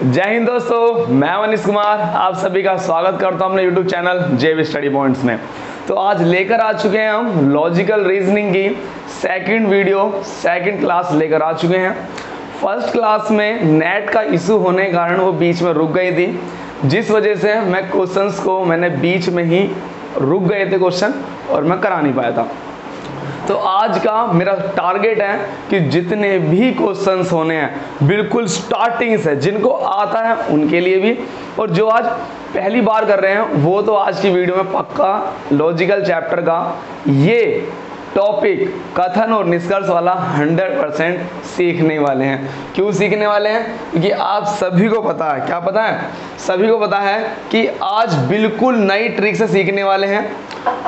जय हिंद दोस्तों, मैं मनीष कुमार आप सभी का स्वागत करता हूं अपने YouTube चैनल जेबी स्टडी पॉइंट्स में। तो आज लेकर आ चुके हैं हम लॉजिकल रीजनिंग की सेकंड क्लास लेकर आ चुके हैं। फर्स्ट क्लास में नेट का इशू होने के कारण वो बीच में रुक गई थी, जिस वजह से मैं क्वेश्चंस को मैंने बीच में ही रुक गए थे क्वेश्चन और मैं करा नहीं पाया था। तो आज का मेरा टारगेट है कि जितने भी क्वेश्चंस होने हैं बिल्कुल स्टार्टिंग से, जिनको आता है उनके लिए भी, और जो आज पहली बार कर रहे हैं वो तो आज की वीडियो में पक्का लॉजिकल चैप्टर का ये टॉपिक कथन और निष्कर्ष वाला 100% सीखने वाले हैं। क्यों सीखने वाले हैं? क्योंकि आप सभी को पता है, क्या पता है? सभी को पता है कि आज बिल्कुल नई ट्रिक से सीखने वाले हैं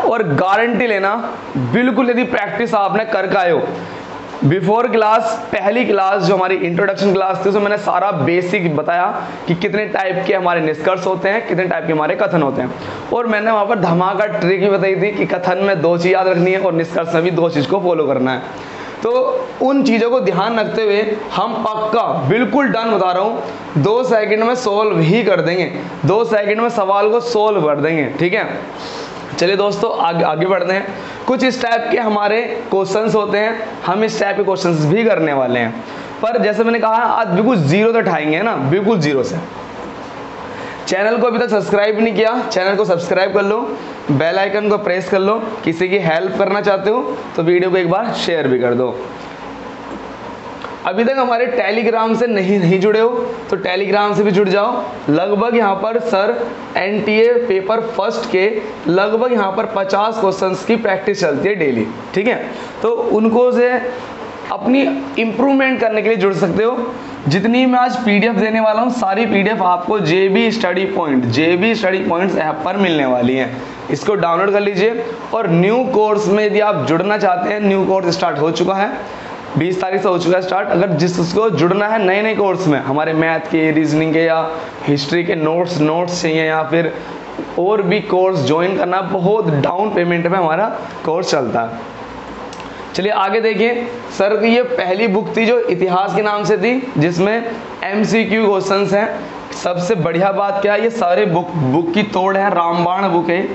और गारंटी लेना, बिल्कुल यदि प्रैक्टिस आपने करके आए हो। बिफोर क्लास पहली क्लास जो हमारी इंट्रोडक्शन क्लास थी उसमें मैंने सारा बेसिक बताया कि कितने टाइप के हमारे निष्कर्ष होते हैं, कितने टाइप के हमारे कथन होते हैं, और मैंने वहां पर धमाका ट्रिक भी बताई थी कि कथन में 2 चीज़ याद रखनी है और निष्कर्ष में भी 2 चीज़ को फॉलो करना है। तो उन चीज़ों को ध्यान रखते हुए हम पक्का बिल्कुल डन बता रहा हूँ 2 सेकंड में सोल्व ही कर देंगे, 2 सेकंड में सवाल को सोल्व कर देंगे। ठीक है, चलिए दोस्तों आगे बढ़ते हैं। कुछ इस टाइप के हमारे क्वेश्चंस होते हैं, हम इस टाइप के क्वेश्चंस भी करने वाले हैं, पर जैसे मैंने कहा आज बिल्कुल जीरो से उठाएंगे ना, बिल्कुल जीरो से। चैनल को अभी तक सब्सक्राइब नहीं किया, चैनल को सब्सक्राइब कर लो, बेल आइकन को प्रेस कर लो। किसी की हेल्प करना चाहते हो तो वीडियो को एक बार शेयर भी कर दो। अभी तक हमारे टेलीग्राम से नहीं जुड़े हो तो टेलीग्राम से भी जुड़ जाओ। लगभग यहाँ पर सर एनटीए पेपर फर्स्ट के लगभग यहाँ पर 50 क्वेश्चंस की प्रैक्टिस चलती है डेली। ठीक है, तो उनको से अपनी इम्प्रूवमेंट करने के लिए जुड़ सकते हो। जितनी मैं आज पीडीएफ देने वाला हूँ सारी पीडीएफ आपको जेबी स्टडी पॉइंट्स ऐप पर मिलने वाली हैं। इसको डाउनलोड कर लीजिए। और न्यू कोर्स में यदि आप जुड़ना चाहते हैं, न्यू कोर्स स्टार्ट हो चुका है, 20 तारीख से हो चुका है स्टार्ट। अगर जिसको जुड़ना है नए कोर्स में, हमारे मैथ के, रीजनिंग के या हिस्ट्री के नोट्स चाहिए या फिर और भी कोर्स ज्वाइन करना, बहुत डाउन पेमेंट में हमारा कोर्स चलता है। चलिए आगे देखिए। सर की ये पहली बुक थी जो इतिहास के नाम से थी, जिसमें MCQ क्वेश्चंस हैं। सबसे बढ़िया बात क्या है, ये सारे बुक की तोड़ है, रामबाण बुक है।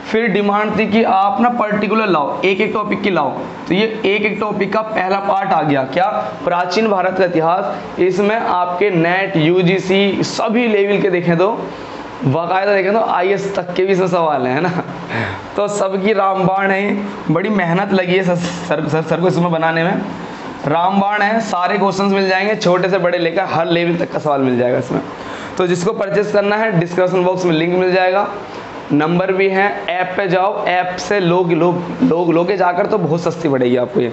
फिर डिमांड थी कि आप ना पर्टिकुलर लाओ, एक टॉपिक की लाओ, तो ये एक टॉपिक का पहला पार्ट आ गया। क्या? प्राचीन भारत का इतिहास। इसमें आपके नेट, UGC सभी लेवल के देखें तो, बाकायदा देखें तो IAS तक के भी इसमें सवाल है ना। तो सबकी रामबाण है, बड़ी मेहनत लगी है सर को इसमें बनाने में। रामबाण है, सारे क्वेश्चंस मिल जाएंगे, छोटे से बड़े लेकर हर लेवल तक का सवाल मिल जाएगा इसमें। तो जिसको परचेस करना है डिस्क्रिप्शन बॉक्स में लिंक मिल जाएगा, नंबर भी है। ऐप पे जाओ, ऐप से लोगे जाकर तो बहुत सस्ती पड़ेगी आपको ये।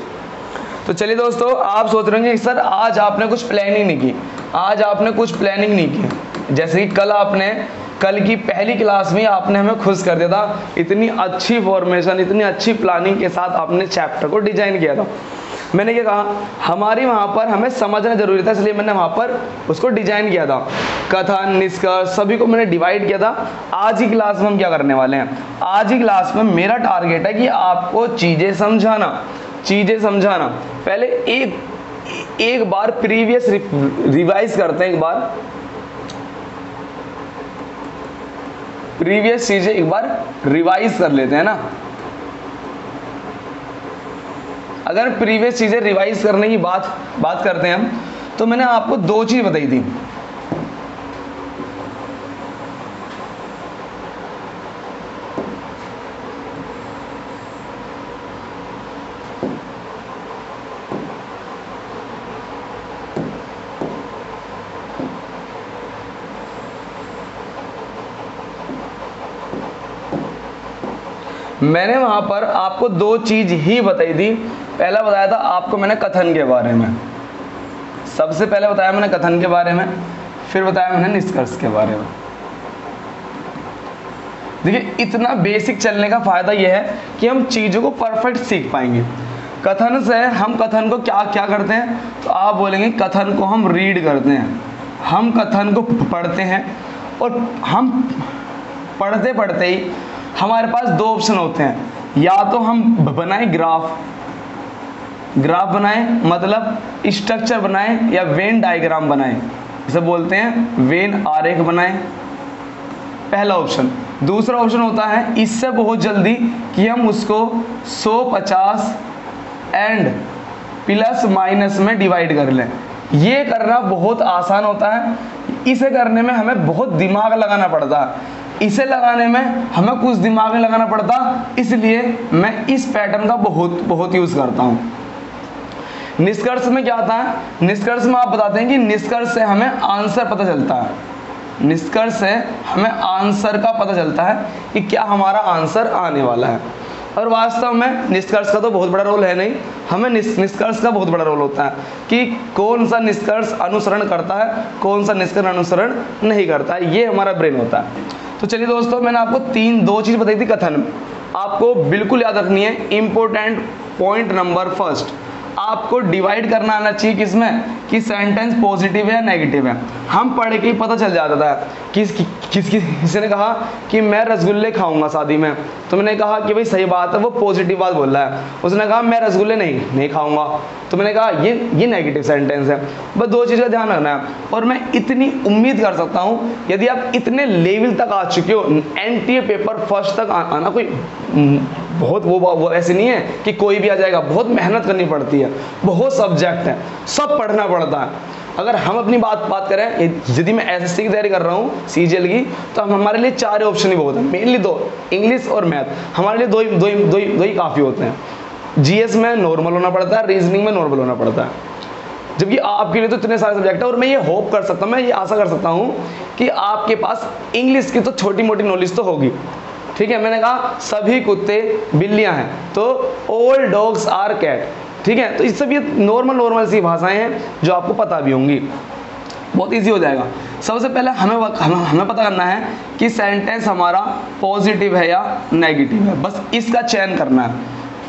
तो चलिए दोस्तों, आप सोच रहे होंगे कि सर आज आपने कुछ प्लानिंग नहीं की, आज आपने कुछ प्लानिंग नहीं की। जैसे कि कल की पहली क्लास में आपने हमें खुश कर दिया था, इतनी अच्छी फॉर्मेशन, इतनी अच्छी प्लानिंग के साथ आपने चैप्टर को डिजाइन किया था। मैंने क्या कहा, हमारी वहाँ पर हमें समझना जरूरी था, इसलिए मैंने वहाँ पर उसको डिजाइन किया था। कथन, निष्कर्ष सभी को मैंने डिवाइड किया था। आज की क्लास में हम क्या करने वाले हैं, आज की क्लास में मेरा टारगेट है कि आपको चीज़ें समझाना। पहले एक बार प्रीवियस रिवाइज करते हैं, एक बार प्रीवियस चीजें एक बार रिवाइज कर लेते हैं ना। अगर प्रीवियस चीजें रिवाइज करने की बात करते हैं हम, तो मैंने आपको 2 चीज बताई थी। मैंने वहां पर आपको 2 चीज ही बताई थी। पहला बताया था आपको मैंने कथन के बारे में, सबसे पहले बताया मैंने कथन के बारे में, फिर बताया मैंने निष्कर्ष के बारे में। देखिए, इतना बेसिक चलने का फायदा यह है कि हम चीजों को परफेक्ट सीख पाएंगे। कथन से हम कथन को क्या करते हैं, तो आप बोलेंगे कथन को हम रीड करते हैं, हम कथन को पढ़ते हैं, और हम पढ़ते ही हमारे पास 2 ऑप्शन होते हैं। या तो हम बनाएं ग्राफ बनाएं, मतलब स्ट्रक्चर बनाएं, या वेन डायग्राम बनाएं। इसे बोलते हैं वेन आरेख बनाएं, पहला ऑप्शन। दूसरा ऑप्शन होता है इससे बहुत जल्दी कि हम उसको 150 एंड प्लस माइनस में डिवाइड कर लें। ये करना बहुत आसान होता है, इसे करने में हमें बहुत दिमाग लगाना पड़ता है, इसे लगाने में हमें कुछ दिमाग नहीं लगाना पड़ता, इसलिए मैं इस पैटर्न का बहुत यूज करता हूँ। निष्कर्ष में क्या आता है, निष्कर्ष में आप बताते हैं कि निष्कर्ष से हमें आंसर पता चलता है, निष्कर्ष से हमें आंसर का पता चलता है कि क्या हमारा आंसर आने वाला है। और वास्तव में निष्कर्ष का तो बहुत बड़ा रोल है नहीं, हमें निष्कर्ष का बहुत बड़ा रोल होता है कि कौन सा निष्कर्ष अनुसरण करता है, कौन सा निष्कर्ष अनुसरण नहीं करता है, ये हमारा ब्रेन होता है। तो चलिए दोस्तों, मैंने आपको दो चीज़ बताई थी कथन में, आपको बिल्कुल याद रखनी है। इंपॉर्टेंट पॉइंट नंबर फर्स्ट, आपको डिवाइड करना आना चाहिए किसमें, कि सेंटेंस पॉजिटिव है या नेगेटिव है। हम पढ़ के ही पता चल जाता था किसी ने कहा कि मैं रसगुल्ले खाऊंगा शादी में, तो मैंने कहा कि भाई सही बात है, वो पॉजिटिव बात बोल रहा है। उसने कहा मैं रसगुल्ले नहीं खाऊंगा, तो मैंने कहा ये नेगेटिव सेंटेंस है। बस दो चीज़ का ध्यान रखना है। और मैं इतनी उम्मीद कर सकता हूँ, यदि आप इतने लेवल तक आ चुके हो, NTA पेपर फर्स्ट तक आना कोई बहुत वो ऐसे नहीं है कि कोई भी आ जाएगा, बहुत मेहनत करनी पड़ती है, बहुत सब्जेक्ट है, सब पढ़ना पड़ता है। अगर हम अपनी बात करें, यदि मैं SSC की तैयारी कर रहा हूँ CGL की, तो हमारे लिए 4 ऑप्शन ही बहुत है, मेनली 2, इंग्लिश और मैथ, हमारे लिए दो ही काफ़ी होते हैं। GS में नॉर्मल होना पड़ता है, रीजनिंग में नॉर्मल होना पड़ता है, जबकि आपके लिए तो इतने सारे सब्जेक्ट है। और मैं ये होप कर सकता हूँ, मैं ये आशा कर सकता हूँ कि आपके पास इंग्लिश की तो छोटी मोटी नॉलेज तो होगी, ठीक है। मैंने कहा सभी कुत्ते बिल्लियाँ हैं, तो ऑल डॉग्स आर कैट, ठीक है। तो इस सब ये नॉर्मल सी भाषाएं हैं जो आपको पता भी होंगी, बहुत इजी हो जाएगा। सबसे पहले हमें पता करना है कि सेंटेंस हमारा पॉजिटिव है या नेगेटिव है, बस इसका चयन करना है,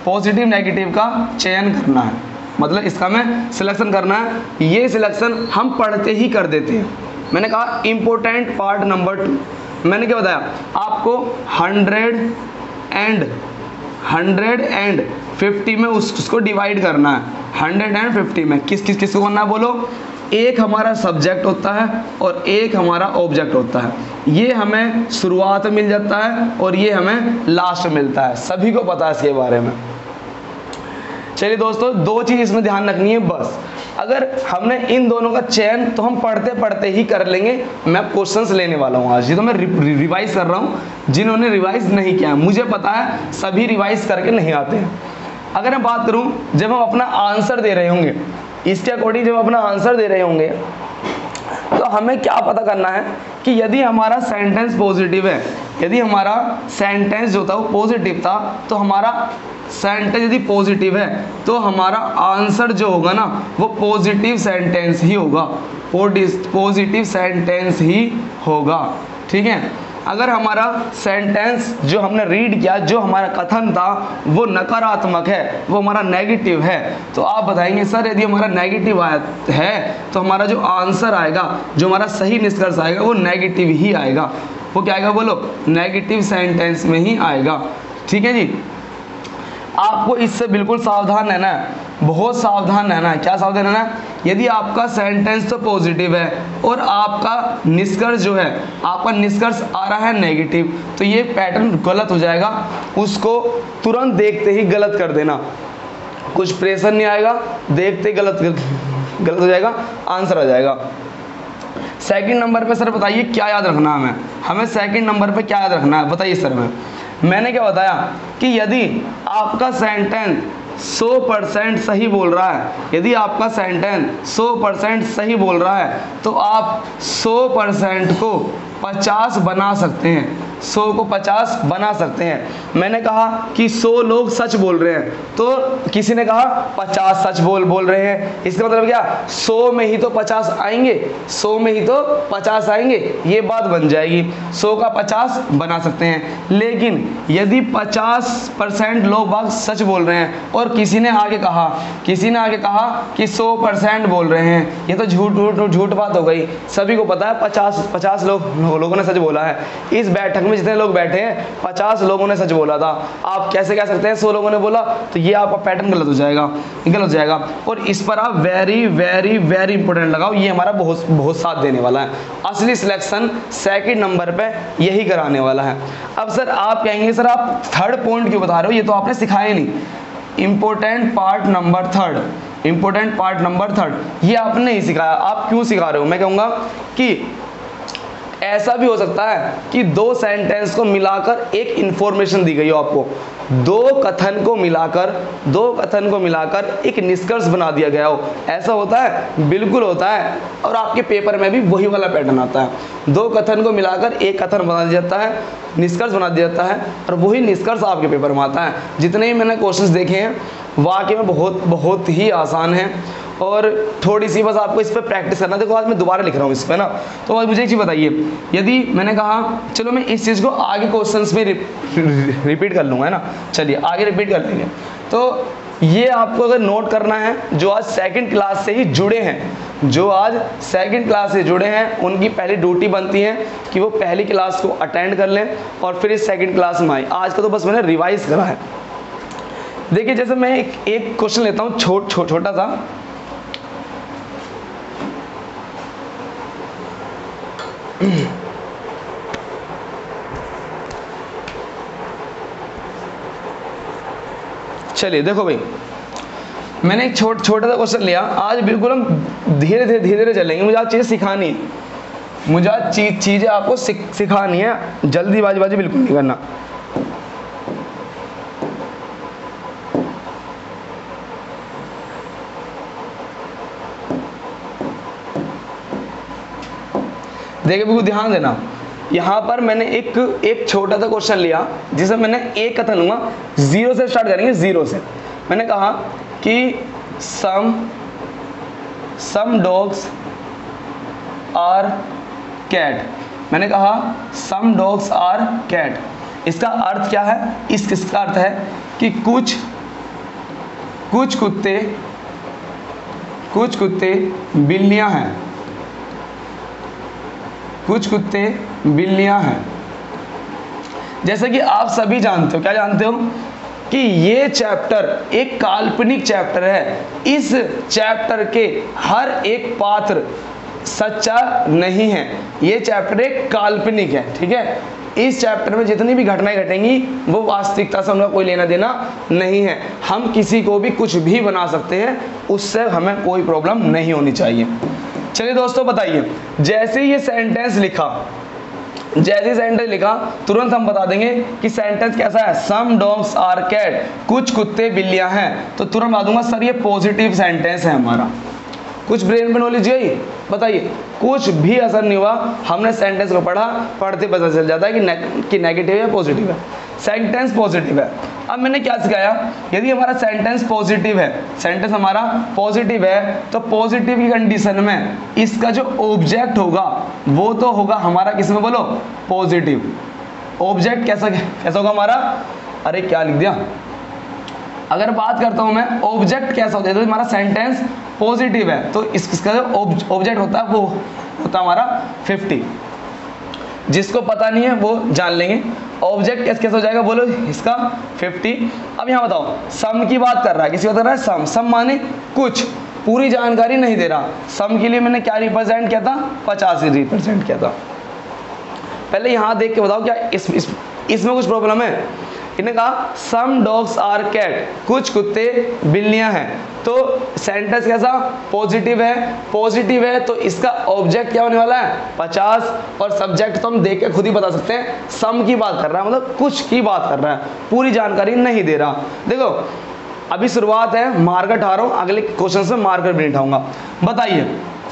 पॉजिटिव नेगेटिव का चयन करना है, मतलब इसका हमें सिलेक्शन करना है। ये सिलेक्शन हम पढ़ते ही कर देते हैं। मैंने कहा इंपॉर्टेंट पार्ट नंबर 2, मैंने क्या बताया आपको, 100 एंड 50 में उसको डिवाइड करना है। 100 एंड 50 में किसको करना है बोलो, एक हमारा सब्जेक्ट होता है और एक हमारा ऑब्जेक्ट होता है। ये हमें शुरुआत में मिल जाता है और ये हमें लास्ट में मिलता है, सभी को पता है इसके बारे में। चलिए दोस्तों, 2 चीज़ इसमें ध्यान रखनी है बस। अगर हमने इन दोनों का चयन तो हम पढ़ते पढ़ते ही कर लेंगे। मैं क्वेश्चंस लेने वाला हूँ आज, ये तो मैं रिवाइज कर रहा हूँ। जिन्होंने रिवाइज नहीं किया, मुझे पता है सभी रिवाइज करके नहीं आते हैं। अगर मैं बात करूँ, जब हम अपना आंसर दे रहे होंगे, इसके अकॉर्डिंग जब हम अपना आंसर दे रहे होंगे, तो हमें क्या पता करना है कि यदि हमारा सेंटेंस पॉजिटिव है, यदि हमारा सेंटेंस जो था वो पॉजिटिव था, तो हमारा सेंटेंस यदि पॉजिटिव है तो हमारा आंसर जो होगा ना वो पॉजिटिव सेंटेंस ही होगा, पॉजिटिव सेंटेंस ही होगा, ठीक है। अगर हमारा सेंटेंस जो हमने रीड किया, जो हमारा कथन था वो नकारात्मक है, वो हमारा नेगेटिव है, तो आप बताएंगे सर यदि हमारा नेगेटिव है तो हमारा जो आंसर आएगा, जो हमारा सही निष्कर्ष आएगा वो नेगेटिव ही आएगा। वो क्या आएगा बोलो, नेगेटिव सेंटेंस में ही आएगा, ठीक है जी। आपको इससे बिल्कुल सावधान रहना है, बहुत सावधान रहना है। क्या सावधान रहना है, यदि आपका सेंटेंस तो पॉजिटिव है और आपका निष्कर्ष जो है, आपका निष्कर्ष आ रहा है नेगेटिव, तो ये पैटर्न गलत हो जाएगा। उसको तुरंत देखते ही गलत कर देना, कुछ प्रेशर नहीं आएगा, देखते ही गलत हो जाएगा, आंसर आ जाएगा। सेकंड नंबर पे सर बताइए क्या याद रखना है हमें सेकंड नंबर पे क्या याद रखना है, बताइए सर। मैंने क्या बताया कि यदि आपका सेंटेंस 100% सही बोल रहा है, यदि आपका सेंटेंस 100% सही बोल रहा है, तो आप 100% को 50 बना सकते हैं, 100 को 50 बना सकते हैं। मैंने कहा कि 100 लोग सच बोल रहे हैं, तो किसी ने कहा 50 सच बोल रहे हैं, इसका मतलब क्या, 100 में ही तो 50 आएंगे, 100 में ही तो 50 आएंगे, ये बात बन जाएगी। 100 का 50 बना सकते हैं। लेकिन यदि 50% लोग बात सच बोल रहे हैं और किसी ने आगे कहा कि 100% बोल रहे हैं, ये तो झूठ बात हो गई। सभी को पता है 50 लोगों ने सच बोला है। इस बैठक में जितने लोग बैठे हैं 50 लोगों ने सच बोला था, आप कैसे कह सकते हैं 100 लोगों ने बोला? तो ये आपका पैटर्न गलत हो जाएगा। और इस पर आप वेरी वेरी वेरी इंपॉर्टेंट लगाओ, ये हमारा बहुत साथ देने वाला है। असली सिलेक्शन सेकंड नंबर पे यही कराने वाला है। अब सर आप कहेंगे सर आप थर्ड पॉइंट क्यों बता रहे हो, ये तो आपने सिखाया नहीं। इंपॉर्टेंट पार्ट नंबर थर्ड ये आपने नहीं सिखाया, आप क्यों सिखा रहे हो? मैं कहूँगा कि ऐसा भी हो सकता है कि दो सेंटेंस को मिलाकर एक इंफॉर्मेशन दी गई हो आपको, दो कथन को मिलाकर एक निष्कर्ष बना दिया गया हो। ऐसा होता है? बिल्कुल होता है। और आपके पेपर में भी वही वाला पैटर्न आता है, दो कथन को मिलाकर एक कथन बना दिया जाता है, निष्कर्ष बना दिया जाता है, और वही निष्कर्ष आपके पेपर में आता है। जितने ही मैंने क्वेश्चंस देखे हैं वाकई में बहुत ही आसान है, और थोड़ी सी बस आपको इस पर प्रैक्टिस करना। देखो आज मैं दोबारा लिख रहा हूँ इस पर ना, तो आज मुझे एक चीज़ बताइए, यदि मैंने कहा चलो मैं इस चीज़ को आगे क्वेश्चंस में रिपीट कर लूँगा, है ना, चलिए आगे रिपीट कर लेंगे। तो ये आपको अगर नोट करना है, जो आज सेकंड क्लास से ही जुड़े हैं, उनकी पहली ड्यूटी बनती है कि वो पहली क्लास को अटेंड कर लें और फिर इस सेकंड क्लास में आए। आज का तो बस मैंने रिवाइज करा है। देखिए जैसे मैं एक क्वेश्चन लेता हूँ छोटा सा। चलिए देखो भाई, मैंने एक छोटा सा क्वेश्चन लिया। आज बिल्कुल हम धीरे धीरे चलेंगे। मुझे आज चीज़ें सिखानी है, मुझे आज चीज़ें आपको सिखानी है, जल्दीबाजी बिल्कुल नहीं करना। देखिए बिल्कुल ध्यान देना, यहाँ पर मैंने एक छोटा सा क्वेश्चन लिया जिसे मैंने एक कथन लूंगा, 0 से स्टार्ट करेंगे। 0 से मैंने कहा कि सम डॉग्स आर कैट। मैंने कहा सम डॉग्स आर कैट। इसका अर्थ क्या है? इसका अर्थ है कि कुछ कुत्ते बिल्लियां हैं, कुछ कुत्ते बिल्लियां हैं। जैसे कि आप सभी जानते हो, क्या जानते हो कि ये चैप्टर एक काल्पनिक चैप्टर है। इस चैप्टर के हर एक पात्र सच्चा नहीं है, ये चैप्टर एक काल्पनिक है, ठीक है। इस चैप्टर में जितनी भी घटनाएं घटेंगी वो वास्तविकता से उनका कोई लेना देना नहीं है। हम किसी को भी कुछ भी बना सकते हैं, उससे हमें कोई प्रॉब्लम नहीं होनी चाहिए। चलिए दोस्तों बताइए, जैसे ये सेंटेंस लिखा तुरंत हम बता देंगे कि सेंटेंस कैसा है। सम डॉग्स आर कैट, कुछ कुत्ते बिल्लियां हैं, तो तुरंत बता दूंगा सर ये पॉजिटिव सेंटेंस है हमारा। कुछ ब्रेन पे नॉलेज गई? बताइए, कुछ भी असर नहीं हुआ, हमने सेंटेंस को पढ़ते पता चल जाता है कि नेगेटिव है पॉजिटिव है। सेंटेंस पॉजिटिव है। अब मैंने क्या सिखाया, यदि हमारा सेंटेंस पॉजिटिव है तो पॉजिटिव की कंडीशन में इसका जो ऑब्जेक्ट होगा वो तो होगा हमारा, किसमें बोलो, पॉजिटिव। ऑब्जेक्ट कैसा होगा हमारा? अरे क्या लिख दिया, अगर बात करता हूं मैं ऑब्जेक्ट कैसा होता है, तो हमारा सेंटेंस पॉजिटिव है तो इसका जो ऑब्जेक्ट होता है वो होता है हमारा 50। जिसको पता नहीं है वो जान लेंगे ऑब्जेक्ट कैसे हो जाएगा, बोलो इसका 50। अब यहाँ बताओ, सम की बात कर रहा है, किसी बात कर रहा है सम माने कुछ, पूरी जानकारी नहीं दे रहा। सम के लिए मैंने क्या रिप्रेजेंट किया था, 50 रिप्रेजेंट किया था। पहले यहाँ देख के बताओ क्या इसमें कुछ प्रॉब्लम है? इन्हें कहा सम डॉग्स आर कैट, कुछ कुत्ते बिल्लियां हैं, तो सेंटेंस कैसा, पॉजिटिव है तो इसका ऑब्जेक्ट क्या होने वाला है, 50, और सब्जेक्ट तो हम देख के खुद ही बता सकते हैं, सम की बात कर रहा है, मतलब कुछ की बात कर रहा है, पूरी जानकारी नहीं दे रहा। देखो अभी शुरुआत है, मार्कर ठा रहा हूं, अगले क्वेश्चन में मार्कर भी नहीं ठाऊंगा। बताइए,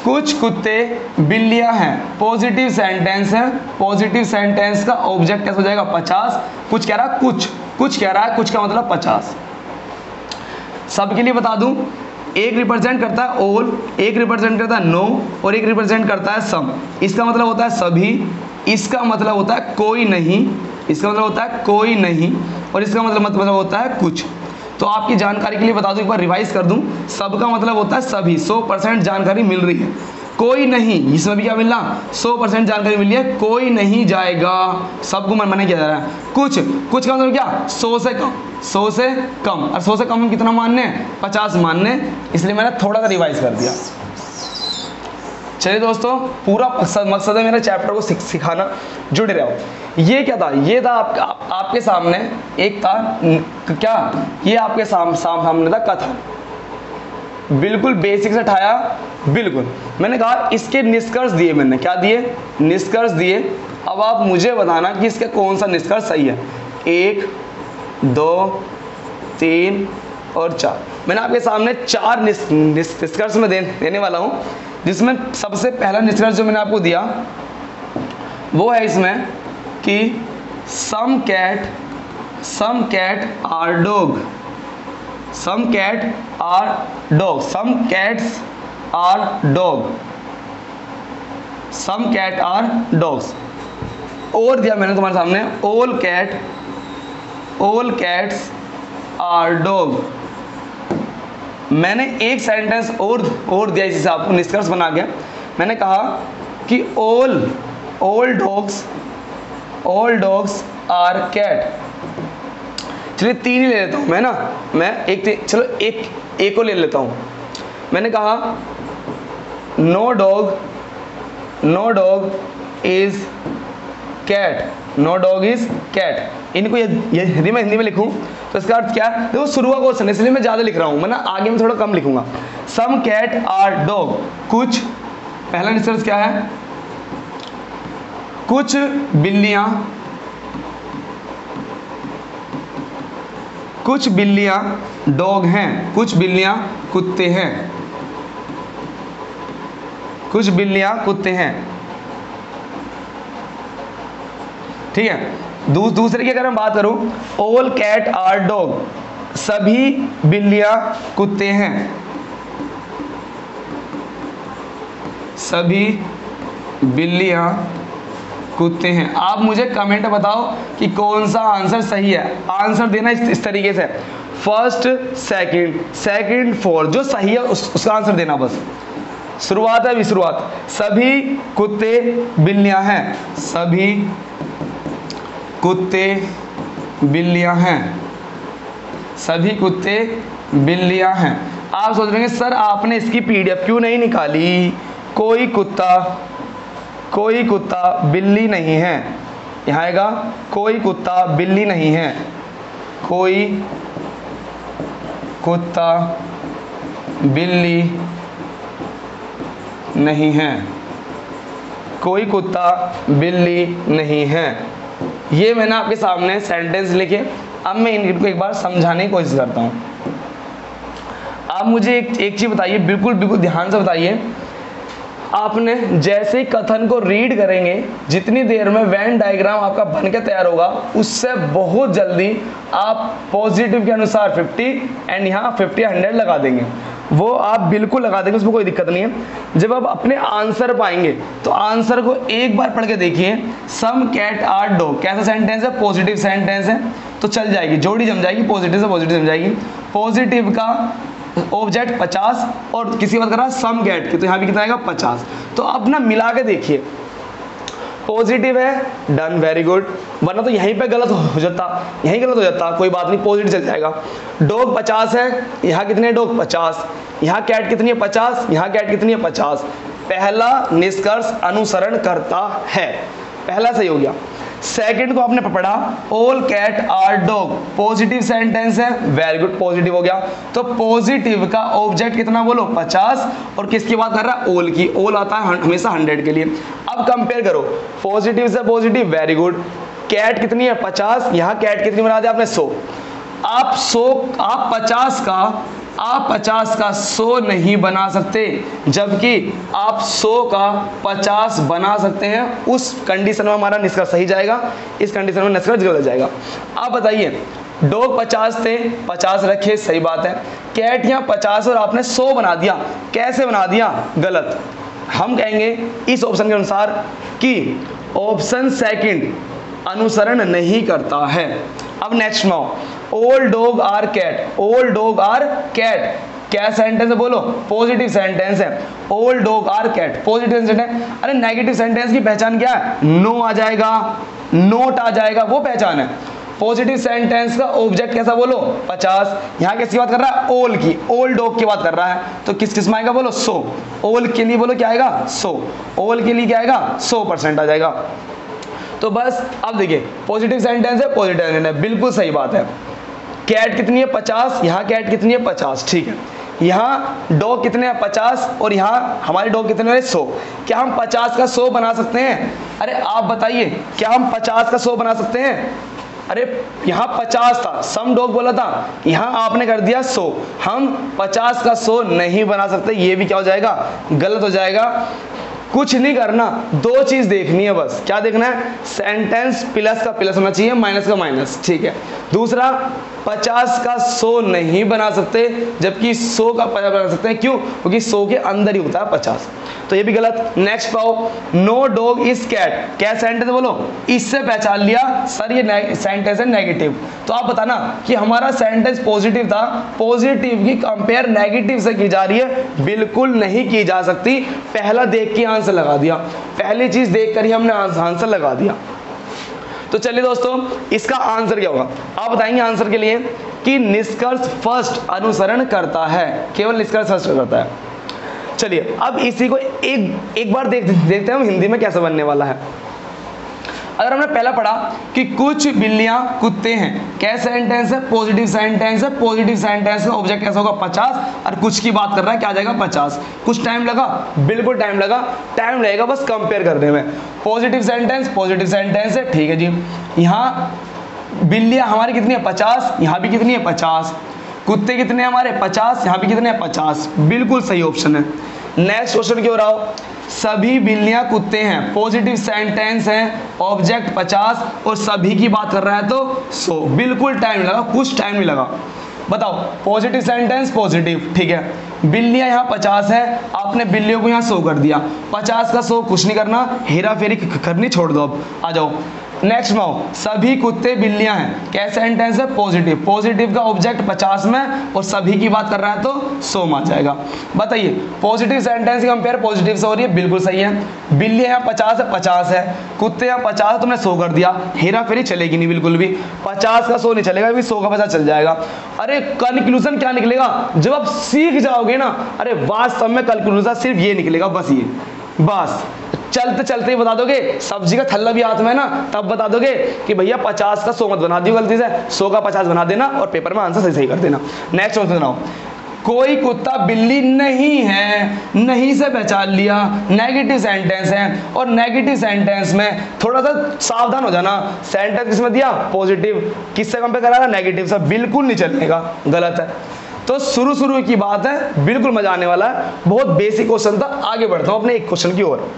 कुछ कुत्ते बिल्लियां हैं, पॉजिटिव सेंटेंस है, पॉजिटिव सेंटेंस का ऑब्जेक्ट कैसे हो जाएगा, 50। कुछ कह रहा है, कुछ कह रहा है, कुछ का मतलब 50। सबके लिए बता दूं, एक रिप्रेजेंट करता है ऑल, एक रिप्रेजेंट करता है नो, और एक रिप्रेजेंट करता है सम। इसका मतलब होता है सभी, इसका मतलब होता है कोई नहीं, इसका मतलब होता है कोई नहीं, और इसका मतलब होता है कुछ। तो आपकी जानकारी के लिए बता दूं, एक बार रिवाइज कर दूं, सबका मतलब होता है सभी, 100% जानकारी मिल रही है। कोई नहीं, इसमें भी क्या मिलना 100% जानकारी मिली है, कोई नहीं जाएगा, सबको मना किया जा रहा है। कुछ का मतलब क्या 100 से कम, 100 से कम, और 100 से कम हम कितना मानने हैं 50 मानने, इसलिए मैंने थोड़ा सा रिवाइज कर दिया। चलिए दोस्तों, पूरा मकसद है मेरे चैप्टर को सिखाना, जुड़े रहो। ये क्या था, ये था आपके सामने एक था क्या, ये आपके सामने था कथन, बिल्कुल बेसिक से उठाया, बिल्कुल मैंने कहा इसके निष्कर्ष दिए, मैंने क्या दिए, निष्कर्ष दिए। अब आप मुझे बताना कि इसका कौन सा निष्कर्ष सही है। 1 2 3 और 4, मैंने आपके सामने 4 निष्कर्ष में देने वाला हूं, जिसमें सबसे पहला निष्कर्ष जो मैंने आपको दिया वो है इसमें कि some cat are dog, some cat are dog, some cats are dog, some cat are dogs. और दिया मैंने तुम्हारे सामने ऑल कैट्स आर डॉग। मैंने एक सेंटेंस और दिया इसी से आपको निष्कर्ष बना के, मैंने कहा कि ऑल डॉग्स आर कैट। चलिए 3 ही ले लेता हूँ मैं ना, मैं एक को ले लेता हूँ। मैंने कहा no dog is cat, no dog is cat. इनको यदि मैं हिंदी में लिखूं तो इसका अर्थ क्या है, देखो शुरू का क्वेश्चन इसलिए मैं ज़्यादा लिख रहा हूँ, मैं ना आगे में थोड़ा कम लिखूंगा। सम कैट आर डॉग, कुछ, पहला निष्कर्ष क्या है, कुछ बिल्लियां डॉग हैं, कुछ बिल्लियां कुत्ते हैं, कुछ बिल्लियां कुत्ते हैं, ठीक है। दूसरे की अगर मैं बात करूं, ऑल कैट आर डॉग, सभी बिल्लियां कुत्ते हैं, सभी बिल्लियां कुत्ते हैं। आप मुझे कमेंट बताओ कि कौन सा आंसर सही है। आंसर देना इस तरीके से, फर्स्ट सेकंड फोर्थ, जो सही है उसका आंसर देना बस। शुरुआत है, अभी शुरुआत। सभी कुत्ते बिल्लियां हैं, सभी कुत्ते बिल्लियां हैं, सभी कुत्ते बिल्लियां हैं। आप सोच रहे हैं सर आपने इसकी पीडीएफ क्यों नहीं निकाली, कोई कुत्ता बिल्ली नहीं है, यहाँ आएगा कोई कुत्ता बिल्ली नहीं है, कोई कुत्ता बिल्ली नहीं है, कोई कुत्ता बिल्ली नहीं है। ये मैंने आपके सामने सेंटेंस लिखे, अब मैं इनको एक बार समझाने की कोशिश करता हूँ। आप मुझे एक चीज़ बताइए, बिल्कुल ध्यान से बताइए। आपने जैसे ही कथन को रीड करेंगे, जितनी देर में वेन डायग्राम आपका बन के तैयार होगा, उससे बहुत जल्दी आप पॉजिटिव के अनुसार 50 एंड यहाँ 50-100 लगा देंगे। वो आप बिल्कुल लगा देंगे, उसमें कोई दिक्कत नहीं है। जब आप अपने आंसर पाएंगे तो आंसर को एक बार पढ़ के देखिए। सम कैट आर डॉग कैसा सेंटेंस है, पॉजिटिव सेंटेंस है, तो चल जाएगी, जोड़ी जम जाएगी, पॉजिटिव से पॉजिटिव जम जाएगी। पॉजिटिव का ऑब्जेक्ट 50 और किसी बात कर रहा है सम कैट की, तो यहाँ भी कितना आएगा 50। तो अब ना मिला के देखिए, पॉजिटिव है, डन, वेरी गुड, वरना तो यहीं पे गलत हो जाता, यहीं गलत हो जाता, कोई बात नहीं, पॉजिटिव चल जाएगा। डॉग 50 है, यहाँ कितने डॉग 50, यहाँ कैट कितनी है 50, यहाँ कैट कितनी है 50। पहला निष्कर्ष अनुसरण करता है, पहला सही हो गया। सेकंड को आपने पढ़ा, all cat are dog, positive sentence है, वेरी गुड, पॉजिटिव हो गया। तो पॉजिटिव का ऑब्जेक्ट कितना बोलो 50, और किसकी बात कर रहा है, ऑल की। ऑल आता है हमेशा 100 के लिए। अब कंपेयर करो, पॉजिटिव से पॉजिटिव, वेरी गुड। कैट कितनी है 50, यहाँ कैट कितनी बना दिया आपने 100। आप 50 का 100 नहीं बना सकते, जबकि आप 100 का 50 बना सकते हैं। उस कंडीशन में हमारा निष्कर्ष सही जाएगा, इस कंडीशन में निष्कर्ष गलत जाएगा। आप बताइए, डॉग 50 थे, 50 रखे, सही बात है। कैट यहाँ 50 और आपने 100 बना दिया, कैसे बना दिया, गलत। हम कहेंगे इस ऑप्शन के अनुसार कि ऑप्शन सेकंड अनुसरण नहीं करता है। अब नेक्स्ट में all dog are cat, all dog are cat, क्या सेंटेंस है बोलो, पॉजिटिव सेंटेंस है। All dog are cat, positive sentence है। अरे नेगेटिव सेंटेंस की पहचान क्या है, नो आ जाएगा, नोट आ जाएगा, वो पहचान है। पॉजिटिव सेंटेंस का ऑब्जेक्ट कैसा बोलो, 50। यहां किसकी बात कर रहा है, ऑल की, ऑल डॉग की बात कर रहा है, तो किस किस में आएगा बोलो 100। ऑल के लिए बोलो क्या आएगा 100, ऑल के लिए क्या आएगा 100% आ जाएगा। तो बस अब देखिए पॉजिटिव सेंटेंस है, पॉजिटिव सेंटेंस है, बिल्कुल सही बात है। कैट कितनी है 50, यहाँ कैट कितनी है 50, ठीक है। यहाँ डॉग कितने हैं 50 और यहाँ हमारे डॉग कितने हैं 100। क्या हम 50 का 100 बना सकते हैं? अरे आप बताइए, क्या हम 50 का 100 बना सकते हैं? अरे यहाँ 50 था, सम डॉग बोला था, यहाँ आपने कर दिया 100। हम 50 का 100 नहीं बना सकते, ये भी क्या हो जाएगा, गलत हो जाएगा। कुछ नहीं करना, दो चीज देखनी है बस। क्या देखना है, सेंटेंस प्लस का प्लस होना चाहिए, माइनस का माइनस, ठीक है। दूसरा 50 का 100 नहीं बना सकते, जबकि 100 का 50 बना सकते हैं। क्यों? क्योंकि 100 के अंदर ही होता है 50, तो ये भी गलत। नेक्स्ट पाओ, नो डॉग इज कैट, क्या सेंटेंस बोलो, इससे पहचान लिया सर ये सेंटेंस है नेगेटिव। तो आप बताना कि हमारा सेंटेंस पॉजिटिव था, पॉजिटिव की कंपेयर नेगेटिव से की जा रही है, बिल्कुल नहीं की जा सकती। पहला देख के आंसर लगा दिया, पहली चीज देखकर ही हमने आंसर लगा दिया। तो चलिए दोस्तों, इसका आंसर क्या होगा, आप बताएंगे आंसर के लिए कि निष्कर्ष फर्स्ट अनुसरण करता है, केवल निष्कर्ष फर्स्ट करता है। चलिए अब इसी को एक बार देखते हैं हम हिंदी में कैसे बनने वाला है। अगर हमने पहला पढ़ा कि कुछ बिल्लियां कुत्ते हैं, क्या सेंटेंस है, पॉजिटिव सेंटेंस है। पॉजिटिव सेंटेंस का ऑब्जेक्ट कैसा होगा 50, और कुछ की बात कर रहा है, क्या आ जाएगा 50। कुछ टाइम लगा, बिल्कुल टाइम लगा, टाइम लगेगा बस कंपेयर करने में। पॉजिटिव सेंटेंस है, ठीक है जी। यहाँ बिल्लियां हमारी कितनी है 50, यहाँ भी कितनी है 50। कुत्ते कितने हैं हमारे 50, यहाँ भी कितने हैं 50, बिल्कुल सही ऑप्शन है। नेक्स्ट क्वेश्चन क्यों रहा हो, सभी बिल्लियां कुत्ते हैं, पॉजिटिव सेंटेंस है, ऑब्जेक्ट 50 और सभी की बात कर रहा है तो 100, बिल्कुल टाइम लगा, कुछ टाइम नहीं लगा। बताओ पॉजिटिव सेंटेंस पॉजिटिव, ठीक है। बिल्लियां यहाँ 50 है, आपने बिल्लियों को यहाँ 100 कर दिया, 50 का 100 कुछ नहीं करना, हेरा फेरी करनी छोड़ दो। अब आ जाओ नेक्स्ट में, सभी कुत्ते बिल्लियां हैं, क्या सेंटेंस है पॉजिटिव, पॉजिटिव का ऑब्जेक्ट 50 में और सभी की बात कर रहा है तो 100 में आ जाएगा। बताइए पॉजिटिव सेंटेंस की कंपेयर पॉजिटिव से हो रही है, बिल्कुल सही है। बिल्लियां यहाँ 50 है, कुत्ते यहाँ 50, तुमने 100 कर दिया, हेरा फेरी चलेगी नहीं बिल्कुल भी, 50 का 100 नहीं चलेगा, भी 100 का 50 चल जाएगा। अरे कंक्लूजन क्या निकलेगा जब आप सीख जाओगे ना, अरे वास्तव में कंक्लूजन सिर्फ ये निकलेगा, बस ये, बस चलते चलते ही बता दोगे, सब्जी का थल्ला भी हाथ में है ना, तब बता दोगे कि भैया 50 का 100 मत बना दियो गलती से, 100 का 50 बना देना और पेपर में आंसर सही कर देना। नेक्स्ट क्वेश्चन सुनाओ, कोई कुत्ता बिल्ली नहीं है, नहीं से पहचान लिया, नेगेटिव सेंटेंस है, और नेगेटिव सेंटेंस में थोड़ा सा सावधान हो जाना, सेंटेंस किसमें दिया पॉजिटिव, किससे कंपेयर करा रहा नेगेटिव से, बिल्कुल नहीं चलेगा, गलत है। तो शुरू की बात है, बिल्कुल मजा आने वाला है, बहुत बेसिक क्वेश्चन था। आगे बढ़ता हूं अपने एक क्वेश्चन की ओर।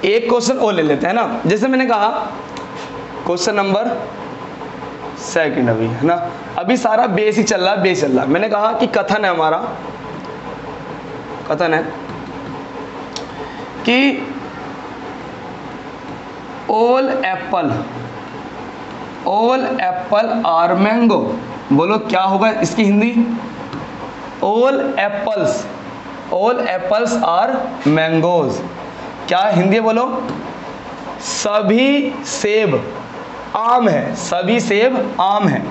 एक क्वेश्चन और ले लेते हैं ना, जैसे मैंने कहा क्वेश्चन नंबर सेकंड अभी है ना, अभी सारा बेसिक चल रहा है, बेस चल रहा है। मैंने कहा कि कथन है हमारा, कथन है कि ऑल एप्पल आर मैंगो, बोलो क्या होगा इसकी Hindi, all apples are mangoes, क्या हिंदी है बोलो, सभी सेब आम है, सभी सेब आम है।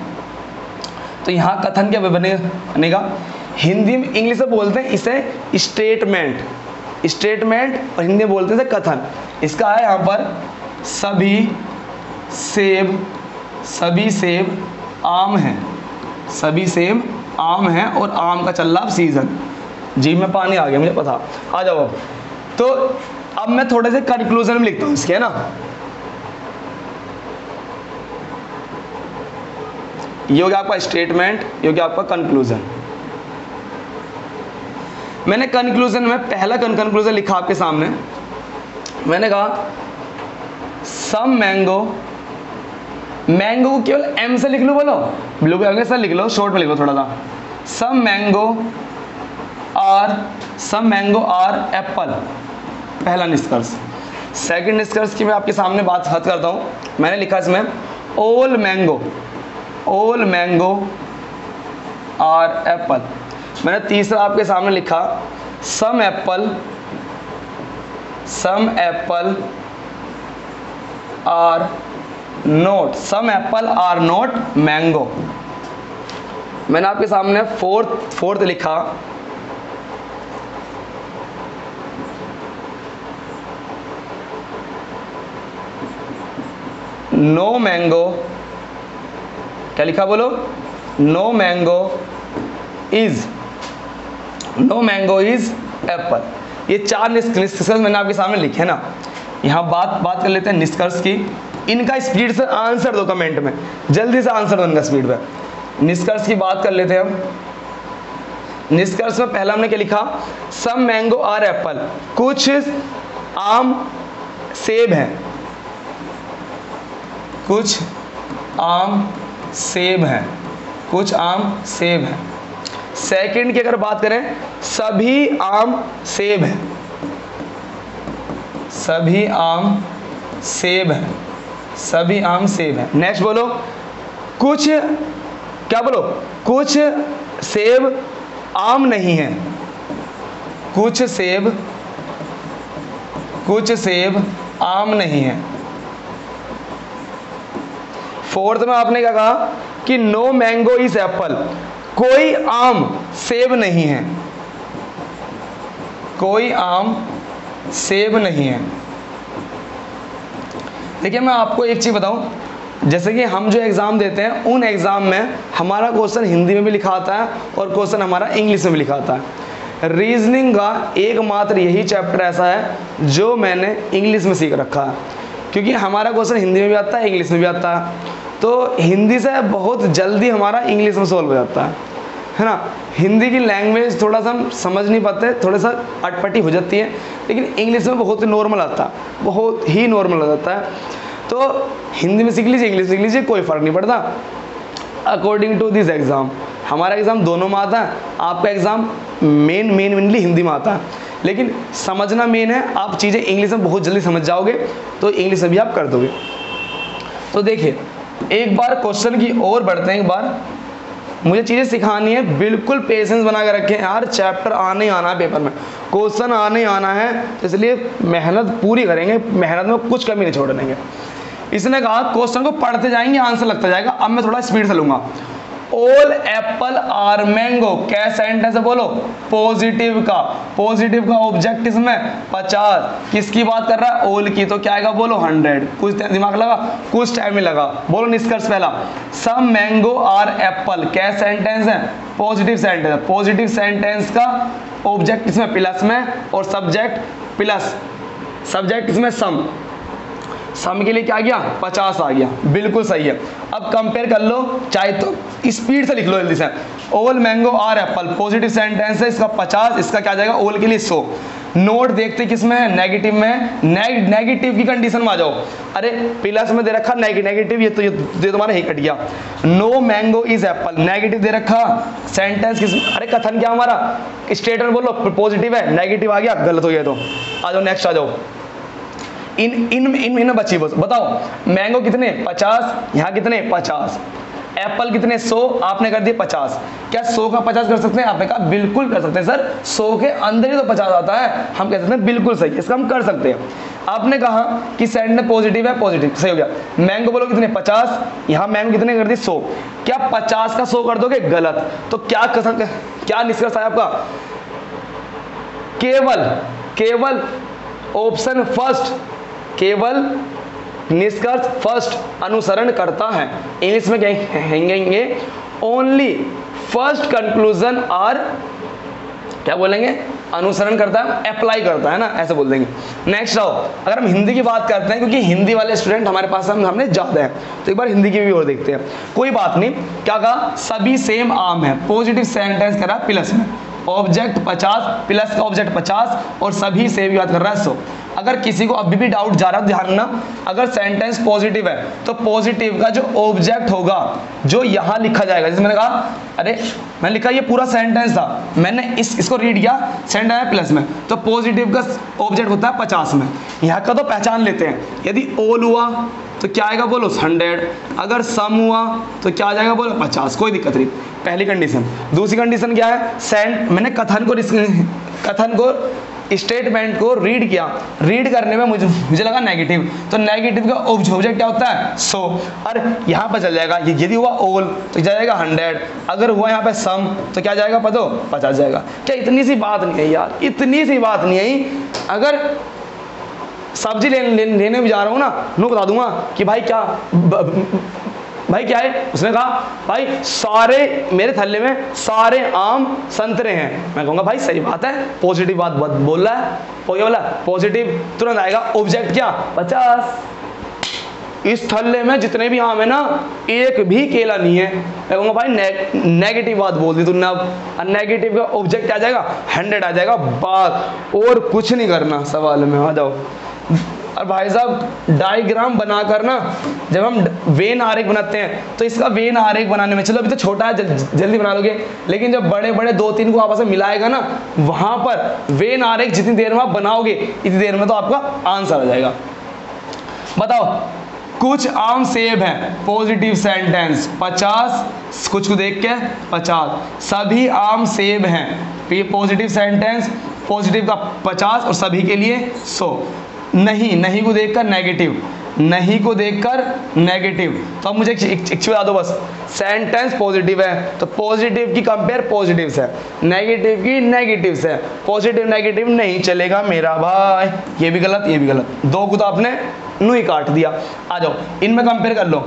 तो यहां कथन क्या बनेगा, हिंदी में इंग्लिश में बोलते हैं इसे स्टेटमेंट, और हिंदी में बोलते हैं इसे कथन। इसका है यहां पर सभी सेब आम है, सभी सेब आम है और आम का चल रहा सीजन। जी में पानी आ गया मुझे पता, आ जाओ। तो अब मैं थोड़े से कंक्लूजन में लिखता हूं इसके, है ना, ये हो गया आपका स्टेटमेंट, ये हो गया आपका कंक्लूजन। मैंने कंक्लूजन में पहला कंक्लूजन लिखा आपके सामने, मैंने कहा सम मैंगो मैंगो को केवल एम से लिख लो, बोलो ब्लू के आगे सर लिख लो, शॉर्ट में लिख लो थोड़ा सा। सम मैंगो आर एप्पल, पहला निष्कर्ष। सेकंड निष्कर्ष की मैं आपके सामने बात हद करता हूँ। मैंने लिखा इसमें ऑल मैंगो आर एप्पल। मैंने तीसरा आपके सामने लिखा सम एप्पल आर नॉट मैंगो। मैंने आपके सामने फोर्थ लिखा नो मैंगो, क्या लिखा बोलो, नो मैंगो इज एप्पल। ये 4 निष्कर्ष मैंने आपके सामने लिखे ना। यहाँ बात कर लेते हैं निष्कर्ष की। इनका स्पीड से आंसर दो कमेंट में, जल्दी से आंसर दो इनका स्पीड पे। निष्कर्ष की बात कर लेते हैं हम। निष्कर्ष में पहला हमने क्या लिखा, सम मैंगो आर एप्पल, कुछ आम सेब हैं, कुछ आम सेब हैं। सेकंड की अगर बात करें, सभी आम सेब हैं, सभी आम सेब हैं। नेक्स्ट बोलो, कुछ सेब आम नहीं हैं, कुछ सेब आम नहीं हैं। फोर्थ में आपने क्या कहा कि नो मैंगो इज एप्पल, कोई आम सेब नहीं है, कोई आम सेब नहीं है। देखिए मैं आपको एक चीज बताऊं, जैसे कि हम जो एग्जाम देते हैं उन एग्जाम में हमारा क्वेश्चन हिंदी में भी लिखा आता है और क्वेश्चन हमारा इंग्लिश में भी लिखा आता है। रीजनिंग का एकमात्र यही चैप्टर ऐसा है जो मैंने इंग्लिश में सीख रखा है, क्योंकि हमारा क्वेश्चन हिंदी में भी आता है, इंग्लिश में भी आता है। तो हिंदी से बहुत जल्दी हमारा इंग्लिश में सॉल्व हो जाता है ना। हिंदी की लैंग्वेज थोड़ा सा हम समझ नहीं पाते, थोड़ा सा अटपटी हो जाती है, लेकिन इंग्लिश में बहुत ही नॉर्मल आता है, बहुत ही नॉर्मल हो जाता है। तो हिंदी में सीख लीजिए, इंग्लिश सीख लीजिए, कोई फ़र्क नहीं पड़ता। अकॉर्डिंग टू दिस एग्ज़ाम, हमारा एग्ज़ाम दोनों में आता है, आपका एग्ज़ाम मेनली हिंदी में आता है, लेकिन समझना मेन है। आप चीज़ें इंग्लिश में बहुत जल्दी समझ जाओगे तो इंग्लिश में भी आप कर दोगे। तो देखिए एक बार क्वेश्चन की ओर बढ़ते हैं। एक बार मुझे चीज़ें सिखानी है, बिल्कुल पेशेंस बना के रखें यार। चैप्टर आने ही आना है पेपर में, क्वेश्चन आने ही आना है, तो इसलिए मेहनत पूरी करेंगे, मेहनत में कुछ कमी नहीं छोड़ देंगे। इसने कहा क्वेश्चन को पढ़ते जाएंगे, आंसर लगता जाएगा। अब मैं थोड़ा स्पीड से लूंगा। ऑल एप्पल आर मैंगो, क्या सेंटेंस है बोलो, पॉजिटिव का ऑब्जेक्ट इसमें 50, किसकी बात कर रहा है, ऑल की, तो क्या आएगा बोलो 100। कुछ दिमाग लगा, कुछ टाइम में लगा। बोलो निष्कर्ष पहला, सम मैंगो आर एप्पल, क्या सेंटेंस है, पॉजिटिव सेंटेंस है। पॉजिटिव सेंटेंस का ऑब्जेक्ट इसमें प्लस में और सब्जेक्ट प्लस, सब्जेक्ट इसमें सम के लिए क्या आ गया 50 आ गया, बिल्कुल सही है। अब कंपेयर कर लो, चाहे तो स्पीड से लिख लो जल्दी से। All mango are apple positive sentence है, इसका 50, इसका क्या जाएगा ऑल के लिए 100। नोट देखते किसमें है, नेगेटिव में। नेगेटिव की कंडीशन में आ जाओ। अरे प्लस में दे रखा नेगेटिव, ये तुम्हारा ही कट गया। No mango is apple, negative दे रखा, सेंटेंस किस, अरे कथन क्या हमारा, स्टेटमेंट बोलो पॉजिटिव है, नेगेटिव आ गया, गलत हो गया। तो आ जाओ नेक्स्ट आ जाओ। इन बची बताओ, मैंगो कितने 50, यहाँ कितने 50, एप्पल कितने 100, आपने कर दिए 50। क्या 100 का 50 कर सकते हैं, आपने कहा बिल्कुल कर सकते हैं सर, 100 के अंदर ही तो 50 आता है, हम कह सकते हैं बिल्कुल सही, इसका हम कर सकते हैं। आपने कहा कि सेंटेंस पॉजिटिव है, पॉजिटिव सही हो गया। मैंगो बोलो कितने 50, यहाँ मैंगो कितने कर दिए 100, क्या 50 का 100 कर दोगे, गलत। तो क्या निष्कर्ष आया आपका, केवल ऑप्शन फर्स्ट, केवल निष्कर्ष फर्स्ट अनुसरण करता है। इंग्लिश में कहेंगे ओनली फर्स्ट कंक्लूजन आर, क्या बोलेंगे, अनुसरण करता है, अप्लाई करता है ना, ऐसे बोल देंगे। नेक्स्ट आओ, अगर हम हिंदी की बात करते हैं, क्योंकि हिंदी वाले स्टूडेंट हमारे पास हमने ज्यादा है, तो एक बार हिंदी की भी और देखते हैं। कोई बात नहीं, क्या कहा, सभी सेम आम है, पॉजिटिव सेंटेंस करा प्लस में, ऑब्जेक्ट 50 प्लस का ऑब्जेक्ट 50 और सभी सेम बात कर रहा है 100। अगर किसी को अभी भी डाउट जा रहा है ध्यान रखना, अगर सेंटेंस पॉजिटिव है तो पॉजिटिव का जो ऑब्जेक्ट होगा जो यहाँ लिखा जाएगा, जैसे मैंने कहा, अरे मैंने लिखा ये पूरा सेंटेंस था, मैंने इसको रीड किया, सेंटेंस है प्लस में, तो पॉजिटिव का ऑब्जेक्ट होता है 50 में। यहाँ का तो पहचान लेते हैं, यदि ऑल हुआ तो क्या आएगा बोलो 100, अगर सम हुआ तो क्या आ जाएगा बोलो 50, कोई दिक्कत नहीं, पहली कंडीशन। दूसरी कंडीशन क्या है, मैंने कथन को स्टेटमेंट को रीड किया, रीड करने में मुझे लगा नेगेटिव, तो नेगेटिव का ऑब्जेक्ट क्या होता है 100, और यहाँ पर चल जाएगा, यदि हुआ ऑल तो जाएगा 100, अगर हुआ यहाँ पे सम तो क्या जाएगा पता 50 जाएगा। क्या इतनी सी बात नहीं है यार, इतनी सी बात नहीं है। अगर सब्जी लेने भी जा रहा हूँ ना, मैं बता दूंगा कि भाई क्या है, उसने कहा भाई सारे मेरे थैले में सारे आम संतरे हैं, मैं कहूँगा भाई सही बात है, पॉजिटिव बात बोल रहा है, क्या बोला पॉजिटिव, तुरंत आएगा ऑब्जेक्ट क्या 50। इस थैले में जितने भी आम है ना एक भी केला नहीं है, मैं कहूँगा भाई नेगेटिव बात बोल दी तुमने, अब नेगेटिव का ऑब्जेक्ट क्या आ जाएगा 100 आ जाएगा, बात और कुछ नहीं करना, सवाल में आ जाओ। और भाई साहब डायग्राम बनाकर ना, जब हम वेन आरेख बनाते हैं तो इसका वेन आरेख बनाने में, चलो अभी तो छोटा है जल्दी बना लोगे, लेकिन जब बड़े बड़े 2-3 को आपस में मिलाएगा ना, वहां पर वेन आरेख जितनी देर में आप बनाओगे इतनी देर में तो आपका आंसर आ जाएगा। बताओ, कुछ आम सेब हैं, पॉजिटिव सेंटेंस 50, कुछ को देख के 50, सभी आम सेब हैं, तो ये पॉजिटिव सेंटेंस, पॉजिटिव का 50 और सभी के लिए 100। नहीं को देखकर नेगेटिव, नहीं को देखकर नेगेटिव, तो अब मुझे एक बता दो बस, सेंटेंस पॉजिटिव है तो पॉजिटिव की कंपेयर पॉजिटिव से, नेगेटिव की नेगेटिव से, पॉजिटिव नेगेटिव नहीं चलेगा मेरा भाई, ये भी गलत ये भी गलत, दो को तो आपने नू ही काट दिया। आ जाओ इनमें कंपेयर कर लो,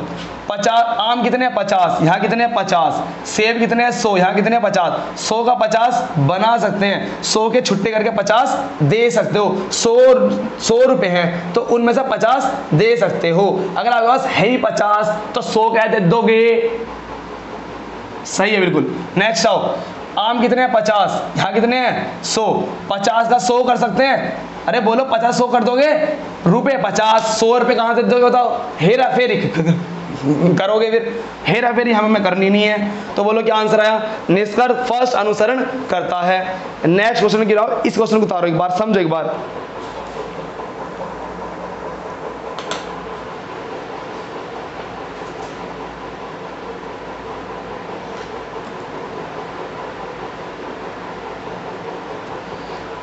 50 आम कितने हैं 50, यहाँ कितने हैं 50, सेब कितने हैं 100, यहाँ कितने हैं 50, 100 का 50 बना सकते हैं, 100 के छुट्टे करके 50 दे सकते हो, 100 रुपए हैं तो उनमें से 50 दे सकते हो, अगर आपके पास है ही 50 तो 100 कह दे दोगे, सही है बिल्कुल। नेक्स्ट आओ, आम कितने हैं 50, यहाँ कितने हैं 100, 50 का 100 कर सकते हैं, अरे बोलो 50 100 कर दोगे, रुपए 50, 100 रुपए कहाँ से दोगे बताओ, हेरा फेरी करोगे, फिर हेरा फेरी हमें करनी नहीं है, तो बोलो क्या आंसर आया, निष्कर्ष फर्स्ट अनुसरण करता है। नेक्स्ट क्वेश्चन की राव, इस क्वेश्चन को उतारो एक बार, समझो एक बार,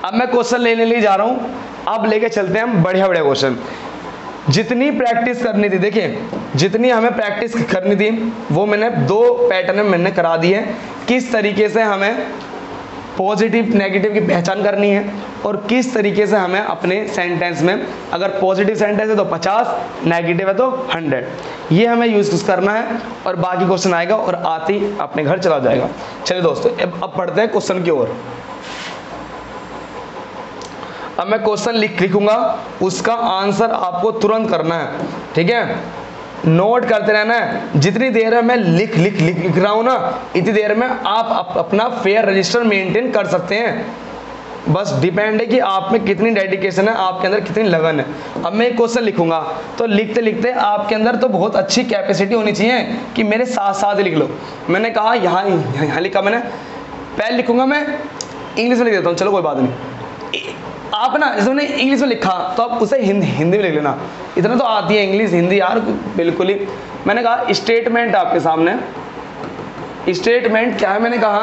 अब मैं क्वेश्चन लेने लिए जा रहा हूं, अब लेके चलते हैं हम बढ़िया बढ़िया क्वेश्चन। जितनी प्रैक्टिस करनी थी, देखिए जितनी हमें प्रैक्टिस करनी थी वो मैंने 2 पैटर्न में मैंने करा दी है, किस तरीके से हमें पॉजिटिव नेगेटिव की पहचान करनी है और किस तरीके से हमें अपने सेंटेंस में, अगर पॉजिटिव सेंटेंस है तो 50, नेगेटिव है तो 100, ये हमें यूज करना है, और बाकी क्वेश्चन आएगा और आते ही अपने घर चला जाएगा। चलिए दोस्तों अब पढ़ते हैं क्वेश्चन की ओर। अब मैं क्वेश्चन लिखूंगा, उसका आंसर आपको तुरंत करना है, ठीक है, नोट करते रहना है, जितनी देर में मैं लिख रहा हूं ना इतनी देर में आप अपना फेयर रजिस्टर मेंटेन कर सकते हैं, बस डिपेंड है कि आप में कितनी डेडिकेशन है, आपके अंदर कितनी लगन है। अब मैं एक क्वेश्चन लिखूंगा तो लिखते लिखते आपके अंदर तो बहुत अच्छी कैपेसिटी होनी चाहिए कि मेरे साथ साथ ही लिख लो। मैंने कहा यहाँ लिखा, मैंने पहले लिखूंगा, मैं इंग्लिश में लिख देता हूँ, चलो कोई बात नहीं, आप ना जैसे मैंने इंग्लिश में लिखा तो आप उसे हिंदी में लिख लेना, इतना तो आती है इंग्लिश हिंदी यार बिल्कुल ही। मैंने कहा स्टेटमेंट आपके सामने, स्टेटमेंट क्या है, मैंने कहा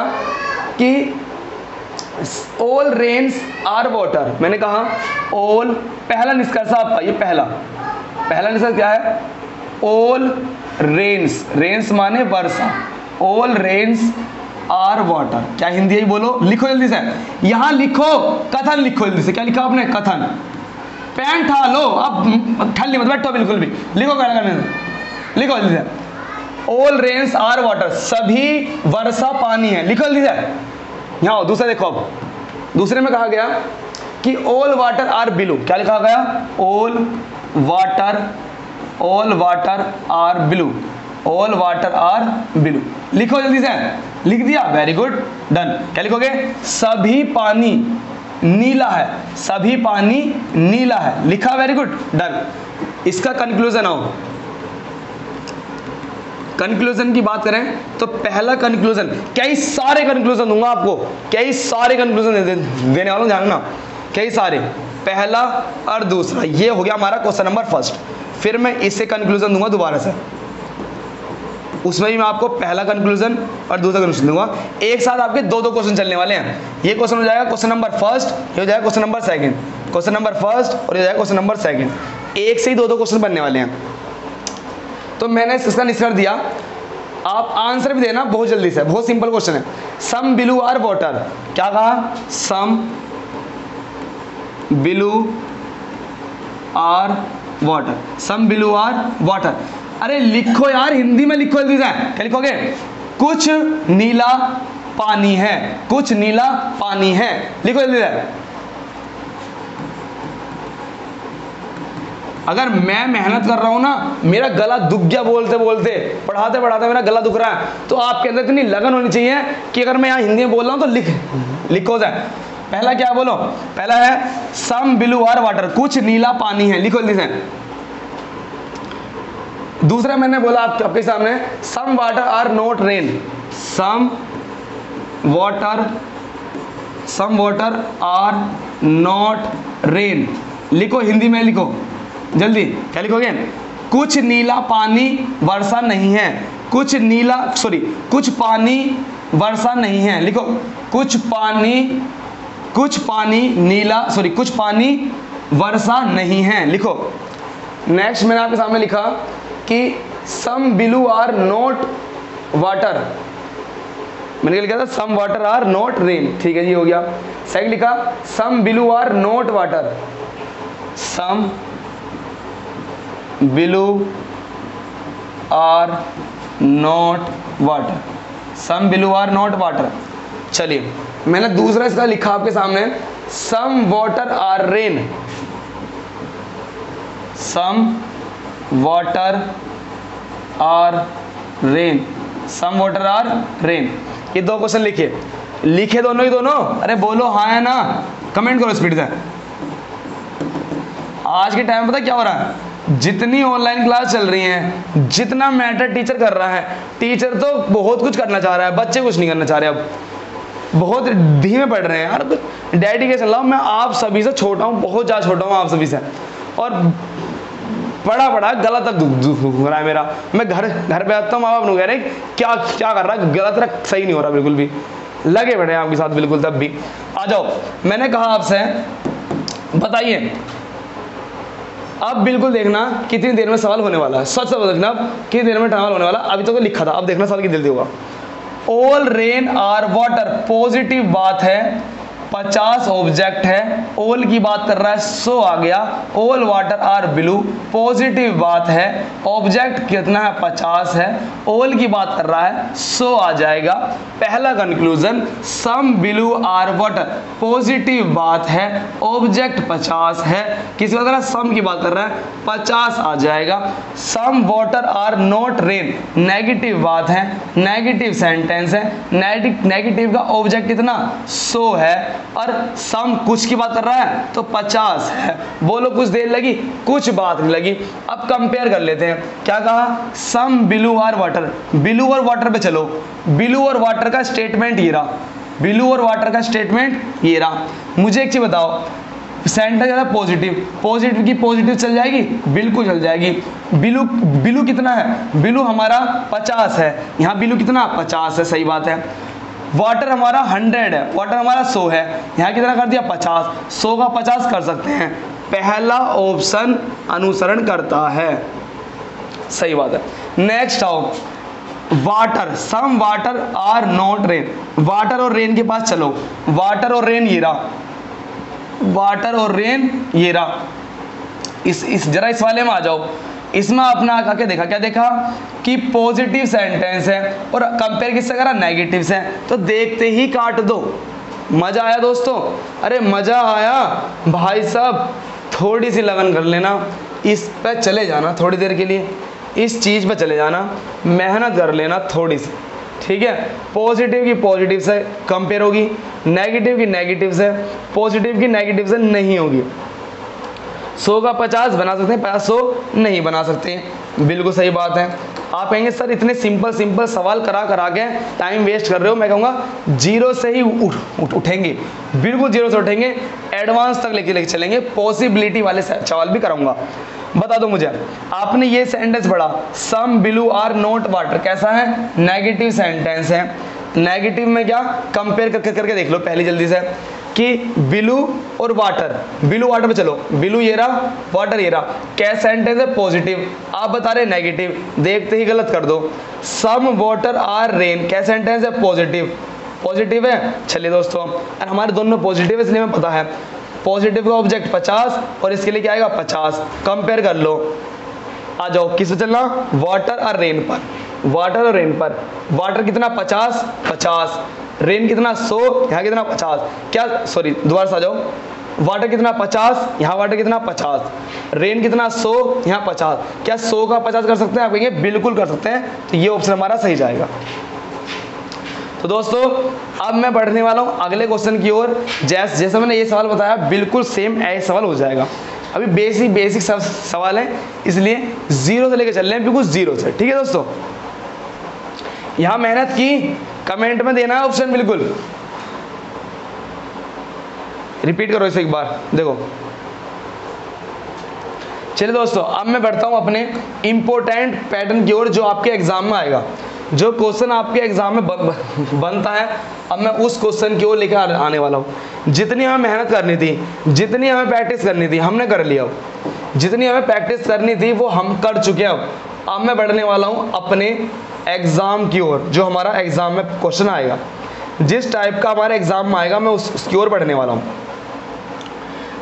कि ऑल रेन्स आर वाटर, मैंने कहा ऑल, पहला निष्कर्ष आपका, ये पहला निष्कर्ष क्या है, ऑल रेन्स, रेन्स माने वर्षा, ऑल रेन्स आर वाटर, क्या हिंदी है बोलो, लिखो जल्दी से, यहां लिखो कथन, लिखो जल्दी से, क्या लिखा आपने कथन, पेन ठा लो, अब ठल्ली मत बैठो बिल्कुल भी, लिखो लिखो जल्दी से, ऑल रेन्स आर वाटर, सभी वर्षा पानी है, लिखो जल्दी से। यहाँ दूसरा देखो, अब दूसरे में कहा गया कि ऑल वाटर आर ब्लू, क्या लिखा गया, all water are blue, all water are blue, लिखो जल्दी से, लिख दिया, वेरी गुड, डन। क्या लिखोगे, सभी पानी नीला है, सभी पानी नीला है, लिखा, वेरी गुड, डन। इसका कंक्लूजन आओ, कंक्लूजन की बात करें तो पहला कंक्लूजन, कई सारे कंक्लूजन दूंगा आपको, कई सारे कंक्लूजन देने वाला हूं, जानना, कई सारे, पहला और दूसरा, ये हो गया हमारा क्वेश्चन नंबर फर्स्ट। फिर मैं इससे कंक्लूजन दूंगा दोबारा से, उसमें भी मैं आपको पहला कंक्लूजन और दूसरा कंक्लूजन दूंगा। एक साथ आपके दो दो क्वेश्चन चलने वाले हैं। ये क्वेश्चन हो जाएगा क्वेश्चन नंबर फर्स्ट, ये हो जाएगा question number second, question number first और ये हो जाएगा क्वेश्चन नंबर सेकंड। एक से ही दो दो क्वेश्चन बनने वाले हैं। तो मैंने इसका निष्कर्ष दिया, आप आंसर भी देना बहुत जल्दी से, बहुत सिंपल क्वेश्चन है। सम बिलू आर वाटर, क्या कहा, some blue are water, some blue are water. अरे लिखो यार, हिंदी में लिखो जल्दी से, क्या लिखोगे, कुछ नीला पानी है, कुछ नीला पानी है, लिखो जल्दी से। अगर मैं मेहनत कर रहा हूं ना, मेरा गला दुख गया बोलते बोलते, पढ़ाते पढ़ाते मेरा गला दुख रहा है, तो आपके अंदर इतनी लगन होनी चाहिए कि अगर मैं यहाँ हिंदी में बोल रहा हूं तो लिखो जाए। पहला क्या बोलो, पहला है सम बिलू आर वाटर, कुछ नीला पानी है, लिखो जल्दी से। दूसरा मैंने बोला आपके सामने, some water are not rain, some water are not rain, लिखो हिंदी में, लिखो जल्दी, क्या लिखोगे, कुछ नीला पानी वर्षा नहीं है, कुछ पानी वर्षा नहीं है, लिखो, कुछ पानी वर्षा नहीं है, लिखो। नेक्स्ट मैंने आपके सामने लिखा कि some blue are not water, मैंने लिखा था some water are not rain, ठीक है जी, हो गया। सेकंड लिखा some blue are not water, some blue are not water, some blue are not water. चलिए मैंने दूसरा इसका लिखा आपके सामने, some water are rain, some water are rain, some water are rain. ये दो क्वेश्चन लिखे दोनों ही दोनों, अरे बोलो हाँ है ना, कमेंट करो स्पीड से। आज के टाइम पता क्या हो रहा है, जितनी ऑनलाइन क्लास चल रही हैं, जितना मैटर टीचर कर रहा है, टीचर तो बहुत कुछ करना चाह रहा है, बच्चे कुछ नहीं करना चाह रहे, अब बहुत धीमे पढ़ रहे हैं यार। डेडिकेशन लाओ, मैं आप सभी से छोटा हूँ, बहुत ज़्यादा छोटा हूँ आप सभी से, और पढ़ा गला तक दुख हो रहा है मेरा। मैं घर पे आता हूँ, माँ बाप कह रहे क्या कर रहा है, गला तेरा सही नहीं हो रहा बिल्कुल भी, लगे पड़े हैं आपके साथ बिल्कुल। तब भी आ जाओ, मैंने कहा आपसे बताइए, अब बिल्कुल देखना कितनी देर में सवाल होने वाला है, सच से देखना कितनी देर में सवाल होने वाला। अभी तो लिखा था, अब देखना सवाल कितनी जल्दी होगा। All rain are water, positive बात है, 50 ऑब्जेक्ट है, ऑल की बात कर रहा है 100 आ गया। All water are blue, positive बात है, ऑब्जेक्ट कितना है 50 है, ऑल की बात कर रहा है 100 आ जाएगा। पहला conclusion, some blue are water, positive बात है, ऑब्जेक्ट 50 है, किसी बात कर रहा है, सम की बात कर रहा है 50 आ जाएगा। Some water are not rain, negative बात है, नेगेटिव सेंटेंस है, नेगेटिव का ऑब्जेक्ट कितना 100 है, और सम कुछ की बात कर रहा है तो 50 है। बोलो कुछ देर लगी, कुछ बात नहीं लगी। अब कंपेयर कर लेते हैं, क्या कहा, some blue are water, blue और वाटर पे चलो, ब्लू और वाटर का स्टेटमेंट ये रहा, ब्लू और वाटर का स्टेटमेंट ये रहा। मुझे एक चीज बताओ, सेंटेंस है पॉजिटिव की पॉजिटिव चल जाएगी, बिल्कुल चल जाएगी। ब्लू कितना है, ब्लू हमारा 50 है, यहाँ ब्लू कितना 50 है, सही बात है। वाटर हमारा 100 है, वाटर हमारा 100 है, यहाँ कितना कर दिया 50, 100 का 50 कर सकते हैं। पहला ऑप्शन अनुसरण करता है, सही बात है। नेक्स्ट आओ, water, some water are not rain, water और रेन के पास चलो, वाटर और रेन ये रहा, वाटर और रेन ये रहा। इस जरा इस वाले में आ जाओ, इसमें अपना आके देखा, क्या देखा कि पॉजिटिव सेंटेंस है और कंपेयर किससे करा, नेगेटिव से, तो देखते ही काट दो। मजा आया दोस्तों, अरे मजा आया भाई साहब, थोड़ी सी लगन कर लेना, इस पे चले जाना थोड़ी देर के लिए, इस चीज पे चले जाना, मेहनत कर लेना थोड़ी सी, ठीक है। पॉजिटिव की पॉजिटिव से कंपेयर होगी, नेगेटिव की नेगेटिव से, पॉजिटिव की नेगेटिव से नहीं होगी। 100 का 50 बना सकते हैं, 50 100 नहीं बना सकते हैं। बिल्कुल सही बात है। आप कहेंगे सर इतने सिंपल सवाल करा के टाइम वेस्ट कर रहे हो। मैं कहूँगा जीरो से ही उठेंगे, बिल्कुल जीरो से उठेंगे, एडवांस तक लेके चलेंगे, पॉसिबिलिटी वाले सवाल भी कराऊंगा। बता दो मुझे, आपने ये सेंटेंस पढ़ा, some blue are not water, कैसा है? नेगेटिव सेंटेंस है। नेगेटिव में क्या कंपेयर करके देख लो पहले जल्दी से कि ब्लू और वाटर, ब्लू वाटर पे चलो, ब्लू ये रहा, वाटर ये रहा, क्या सेंटेंस है? पॉजिटिव। आप बता रहे नेगेटिव, देखते ही गलत कर दो। सम वाटर आर रेन, क्या सेंटेंस है? पॉजिटिव। पॉजिटिव है। चलिए दोस्तों, और हमारे दोनों में पॉजिटिव है इसलिए हमें पता है पॉजिटिव का ऑब्जेक्ट 50 और इसके लिए क्या आएगा? 50। कंपेयर कर लो। आ जाओ, किस पे चलना? वाटर और रेन पर। वाटर और रेन पर, वाटर कितना? 50 50, रेन कितना? 100, यहाँ कितना? 50। क्या, सॉरी दोबारा से आ जाओ, वाटर कितना? 50, यहाँ वाटर कितना? 50, रेन कितना? 100, यहाँ 50। क्या 100 का 50 कर सकते हैं? आप कहेंगे बिल्कुल कर सकते हैं, तो ये ऑप्शन हमारा सही जाएगा। तो दोस्तों अब मैं बढ़ने वाला हूँ अगले क्वेश्चन की ओर। जैसे मैंने ये सवाल बताया बिल्कुल सेम ऐसा सवाल हो जाएगा। अभी बेसिक सवाल है, इसलिए जीरो से लेकर चल रहे हैं, बिल्कुल जीरो से। ठीक है दोस्तों, यहाँ मेहनत की, कमेंट में देना है ऑप्शन बिल्कुल। रिपीट करो इसे एक बार, देखो। चलिए दोस्तों, अब मैं बढ़ता हूं अपने इंपॉर्टेंट पैटर्न की ओर जो आपके एग्जाम में आएगा, जो क्वेश्चन आपके एग्जाम में बनता है। अब मैं उस क्वेश्चन की ओर लेकर आने वाला हूं। जितनी हमें मेहनत करनी थी, जितनी हमें प्रैक्टिस करनी थी, हमने कर लिया। जितनी हमें प्रैक्टिस करनी थी वो हम कर चुके हैं। अब मैं बढ़ने वाला हूं अपने एग्जाम की ओर, जो हमारा एग्जाम में क्वेश्चन आएगा, जिस टाइप का हमारे एग्जाम में आएगा मैं उसकी ओर बढ़ने वाला हूं।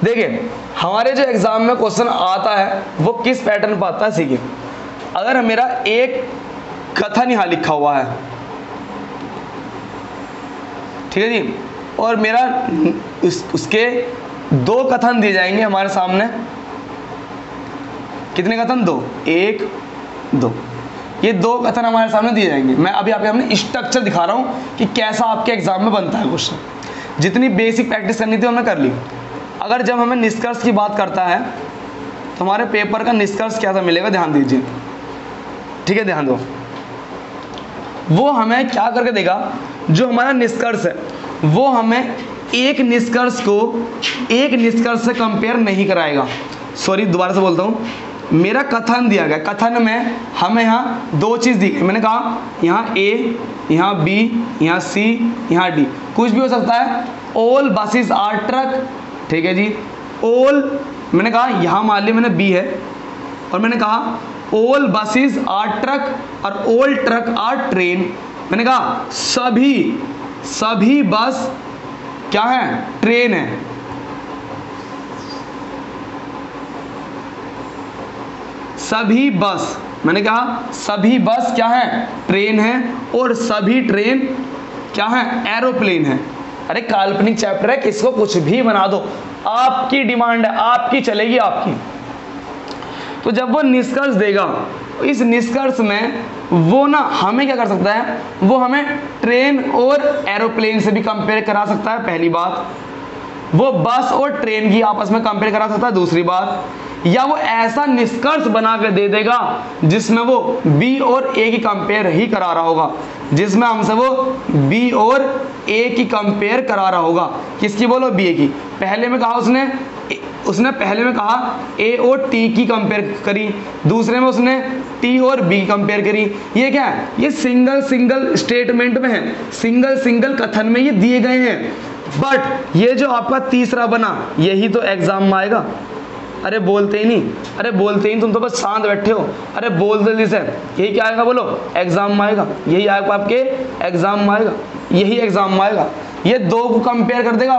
देखिए, हमारे जो एग्जाम में क्वेश्चन आता है वो किस पैटर्न पर आता है, सीखिए। अगर मेरा एक कथन यहाँ लिखा हुआ है, ठीक है जी, और मेरा उसके दो कथन दिए जाएंगे हमारे सामने। कितने कथन? दो, एक दो, ये दो कथन हमारे सामने दिए जाएंगे। मैं अभी आपके सामने स्ट्रक्चर दिखा रहा हूं कि कैसा आपके एग्जाम में बनता है क्वेश्चन। जितनी बेसिक प्रैक्टिस करनी थी हमने कर ली। अगर जब हमें निष्कर्ष की बात करता है तो हमारे पेपर का निष्कर्ष क्या सा मिलेगा, ध्यान दीजिए। ठीक है, ध्यान दो। वो हमें क्या करके देगा, जो हमारा निष्कर्ष है वो हमें एक निष्कर्ष को एक निष्कर्ष से कंपेयर नहीं कराएगा। सॉरी, दोबारा से बोलता हूँ। मेरा कथन दिया गया, कथन में हमें यहाँ दो चीज़ दी गई। मैंने कहा यहाँ ए, यहाँ बी, यहाँ सी, यहाँ डी, कुछ भी हो सकता है। ऑल बसेस आर ट्रक, ठीक है जी। ऑल, मैंने कहा यहाँ मान लिया मैंने बी है, और मैंने कहा ऑल बसेस आर ट्रक और ऑल ट्रक आर ट्रेन। मैंने कहा सभी बस क्या है? ट्रेन है। सभी बस, मैंने कहा सभी बस क्या है? ट्रेन है, और सभी ट्रेन क्या है? एरोप्लेन है। अरे काल्पनिक चैप्टर है, किसको कुछ भी बना दो, आपकी डिमांड है, आपकी चलेगी, आपकी। तो जब वो निष्कर्ष देगा, इस निष्कर्ष में वो ना हमें क्या कर सकता है, वो हमें ट्रेन और एरोप्लेन से भी कंपेयर करा सकता है, पहली बात। वो बस और ट्रेन की आपस में कंपेयर करा सकता है, दूसरी बात। या वो ऐसा निष्कर्ष बना के दे देगा जिसमें वो बी और ए की कंपेयर ही करा रहा होगा, जिसमें हमसे वो बी और ए की कंपेयर करा रहा होगा। किसकी बोलो? बी ए की। पहले में कहा उसने पहले में कहा ए और टी की कंपेयर करी, दूसरे में उसने टी और बी कंपेयर करी। ये क्या है? ये सिंगल स्टेटमेंट में है, सिंगल कथन में ये दिए गए हैं। बट ये जो आपका तीसरा बना, यही तो एग्जाम में आएगा। अरे बोलते ही नहीं, अरे बोलते ही तुम तो बस शांत बैठे हो। अरे बोल जल्दी से, यही क्या आएगा बोलो? एग्जाम में आएगा। यही आएगा आपके एग्जाम में आएगा, यही एग्जाम में आएगा। ये दो को कंपेयर कर देगा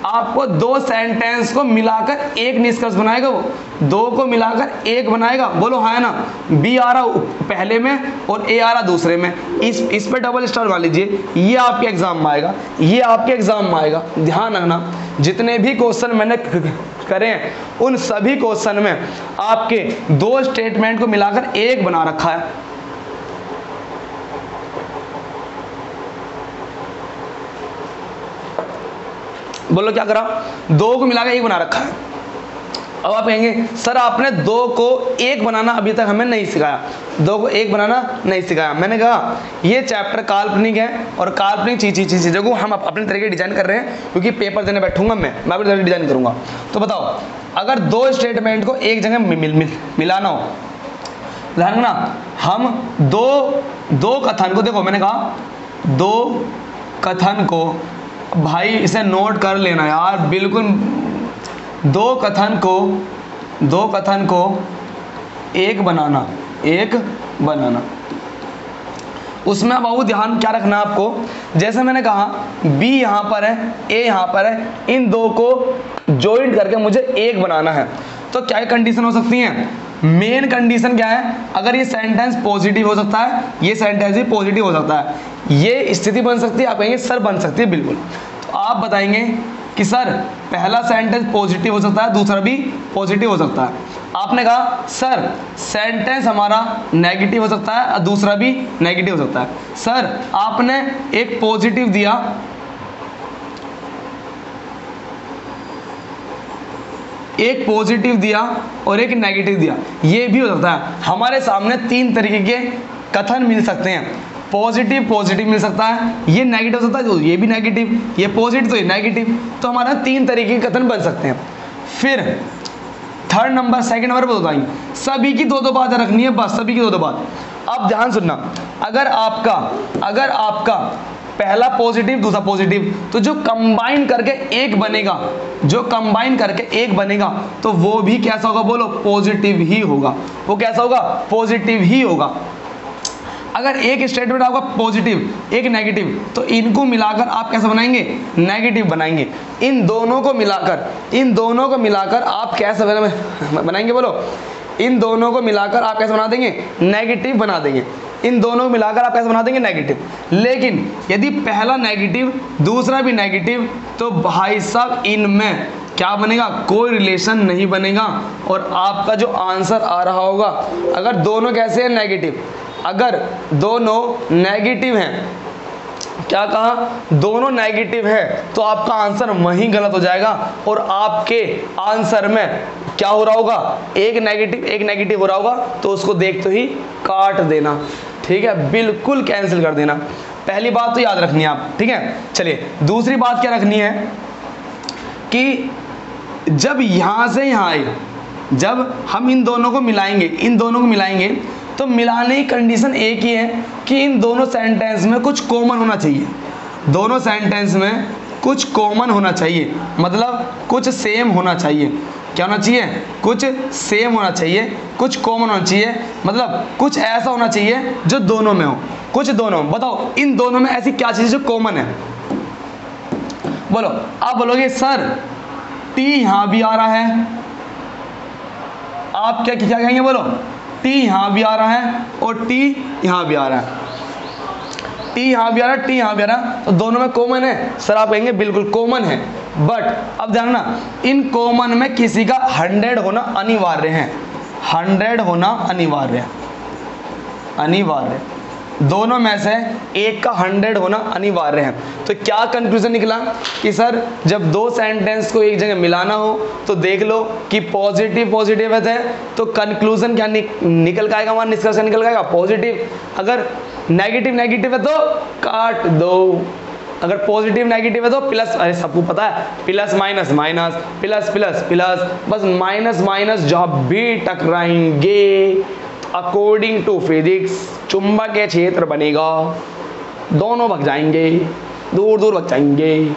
आपको दो सेंटेंस को मिलाकर एक निष्कर्ष बनाएगा, वो दो को मिलाकर एक बनाएगा। बोलो हाँ है ना? बी आ रहा पहले में और ए आ रहा दूसरे में, इस पे डबल स्टार मान लीजिए। ये आपके एग्जाम में आएगा, ये आपके एग्जाम में आएगा। ध्यान रखना, जितने भी क्वेश्चन मैंने करे हैं उन सभी क्वेश्चन में आपके दो स्टेटमेंट को मिलाकर एक बना रखा है। बोलो क्या करा, 2 को मिला के 1 बना रखा है। अब आप कहेंगे सर आपने 2 को 1 बनाना अभी तक हमें नहीं सिखाया, 2 को 1 बनाना नहीं सिखाया। मैंने कहा ये चैप्टर काल्पनिक है और काल्पनिक चीज़ों को हम अपने तरीके डिजाइन कर रहे हैं, क्योंकि पेपर देने बैठूंगा मैं अपने तरीके डिजाइन करूंगा। तो बताओ अगर 2 स्टेटमेंट को एक जगह मिलाना हो, ध्यान रखना, हम दो कथन को, देखो मैंने कहा 2 कथन को, भाई इसे नोट कर लेना यार बिल्कुल, 2 कथन को एक बनाना, उसमें बाबू ध्यान क्या रखना आपको, जैसे मैंने कहा B यहाँ पर है, A यहाँ पर है, इन 2 को जॉइंट करके मुझे 1 बनाना है। तो क्या कंडीशन हो सकती है, मेन कंडीशन क्या है, अगर ये सेंटेंस पॉजिटिव हो सकता है, ये सेंटेंस भी पॉजिटिव हो सकता है, ये स्थिति बन सकती है। आप कहेंगे सर बन सकती है, बिल्कुल। तो आप बताएंगे कि सर पहला सेंटेंस पॉजिटिव हो सकता है, दूसरा भी पॉजिटिव हो सकता है। आपने कहा सर सेंटेंस हमारा नेगेटिव हो सकता है और दूसरा भी नेगेटिव हो सकता है। सर आपने एक पॉजिटिव दिया, एक पॉजिटिव दिया और एक नेगेटिव दिया, ये भी हो सकता है। हमारे सामने 3 तरीके के कथन मिल सकते हैं, पॉजिटिव मिल सकता है, ये नेगेटिव हो सकता है तो ये भी नेगेटिव, ये पॉजिटिव तो ये नेगेटिव, तो हमारा 3 तरीके के कथन बन सकते हैं। फिर सेकंड नंबर पर बताएंगे, सभी की 2 बातें रखनी है, बस सभी की 2 बात। अब ध्यान सुनना, अगर आपका पहला पॉजिटिव दूसरा पॉजिटिव, तो जो कंबाइन करके एक बनेगा, तो वो भी कैसा होगा, बोलो पॉजिटिव ही होगा। वो कैसा होगा, पॉजिटिव ही होगा। अगर एक स्टेटमेंट आपका पॉजिटिव एक नेगेटिव, तो इनको मिलाकर आप कैसा बनाएंगे, नेगेटिव बनाएंगे। इन दोनों को मिलाकर आप कैसे बनाएंगे, बोलो, इन दोनों को मिलाकर आप कैसे बना देंगे, नेगेटिव बना देंगे। इन दोनों को मिलाकर आप कैसे बना देंगे, नेगेटिव। लेकिन यदि पहला नेगेटिव दूसरा भी नेगेटिव, तो भाई साहब इनमें क्या बनेगा, कोई रिलेशन नहीं बनेगा और आपका जो आंसर आ रहा होगा, अगर दोनों कैसे हैं, नेगेटिव, अगर दोनों नेगेटिव हैं, क्या कहा, दोनों नेगेटिव है, तो आपका आंसर वहीं गलत हो जाएगा और आपके आंसर में क्या हो रहा होगा, एक नेगेटिव हो रहा होगा, तो उसको देखते ही काट देना, ठीक है, बिल्कुल कैंसिल कर देना। पहली बात तो याद रखनी है आप, ठीक है। चलिए दूसरी बात क्या रखनी है कि जब यहां से यहां आए, जब हम इन दोनों को मिलाएंगे, तो मिलाने की कंडीशन एक ही है कि इन दोनों सेंटेंस में कुछ कॉमन होना चाहिए, दोनों सेंटेंस में कुछ कॉमन होना चाहिए, मतलब कुछ सेम होना चाहिए। क्या होना चाहिए, कुछ सेम होना चाहिए, कुछ कॉमन होना चाहिए, मतलब कुछ ऐसा होना चाहिए जो दोनों में हो, कुछ दोनों। बताओ इन दोनों में ऐसी क्या चीज जो कॉमन है, बोलो। आप बोलोगे सर टी यहां भी आ रहा है, आप क्या कहेंगे, बोलो, टी यहां भी आ रहा है और टी यहां भी आ रहा है, टी यहां भी आ रहा है, टी यहां भी आ रहा है, तो दोनों में कॉमन है। सर आप कहेंगे बिल्कुल कॉमन है, बट अब ध्यान ना, इन कॉमन में किसी का 100 होना अनिवार्य है, 100 होना अनिवार्य, दोनों में से एक का 100 होना अनिवार्य है। तो क्या कंक्लूजन निकला कि सर जब 2 सेंटेंस को एक जगह मिलाना हो तो देख लो कि पॉजिटिव है, तो कंक्लूजन क्या निकल आएगा, हमारा निष्कर्ष निकल आएगा पॉजिटिव। अगर नेगेटिव है तो काट दो, अगर पॉजिटिव नेगेटिव है तो प्लस, अरे सबको पता है प्लस माइनस प्लस, बस माइनस जब भी टकराएंगे अकॉर्डिंग टू फिजिक्स चुंबकीय क्षेत्र बनेगा, दोनों भग जाएंगे, दूर भग जाएंगे,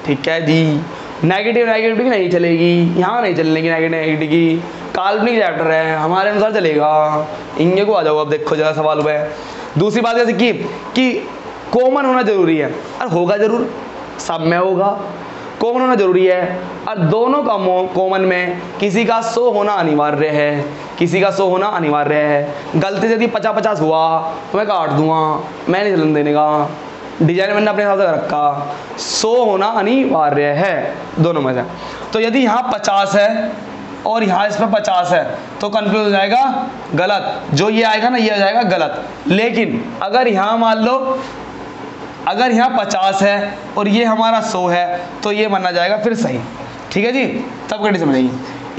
ठीक है जी। नेगेटिव की नहीं चलेगी, यहाँ नहीं चलेगी नेगेटिव की, काल्पनिक चैप्टर है, हमारे अनुसार चलेगा। इंगे को आ जाओ, अब देखो जरा सवाल हुआ है। दूसरी बात जैसे कि कॉमन होना जरूरी है, और होगा जरूर, सब में होगा, कॉमन होना जरूरी है, और दोनों का कॉमन में किसी का 100 होना अनिवार्य है, गलती से यदि 50-50 हुआ तो मैं काट दूंगा, मैं नहीं चलन देने का, डिजाइन मैंने अपने हिसाब से रखा, 100 होना अनिवार्य है दोनों में से। तो यदि यहाँ 50 है और यहाँ इस पर 50 है तो कंफ्यूज हो जाएगा गलत, जो ये आएगा ना ये आ जाएगा गलत। लेकिन अगर यहाँ मान लो अगर यहाँ 50 है और ये हमारा 100 है तो ये माना जाएगा फिर सही। ठीक है जी, तब कंडीशन बनेगी।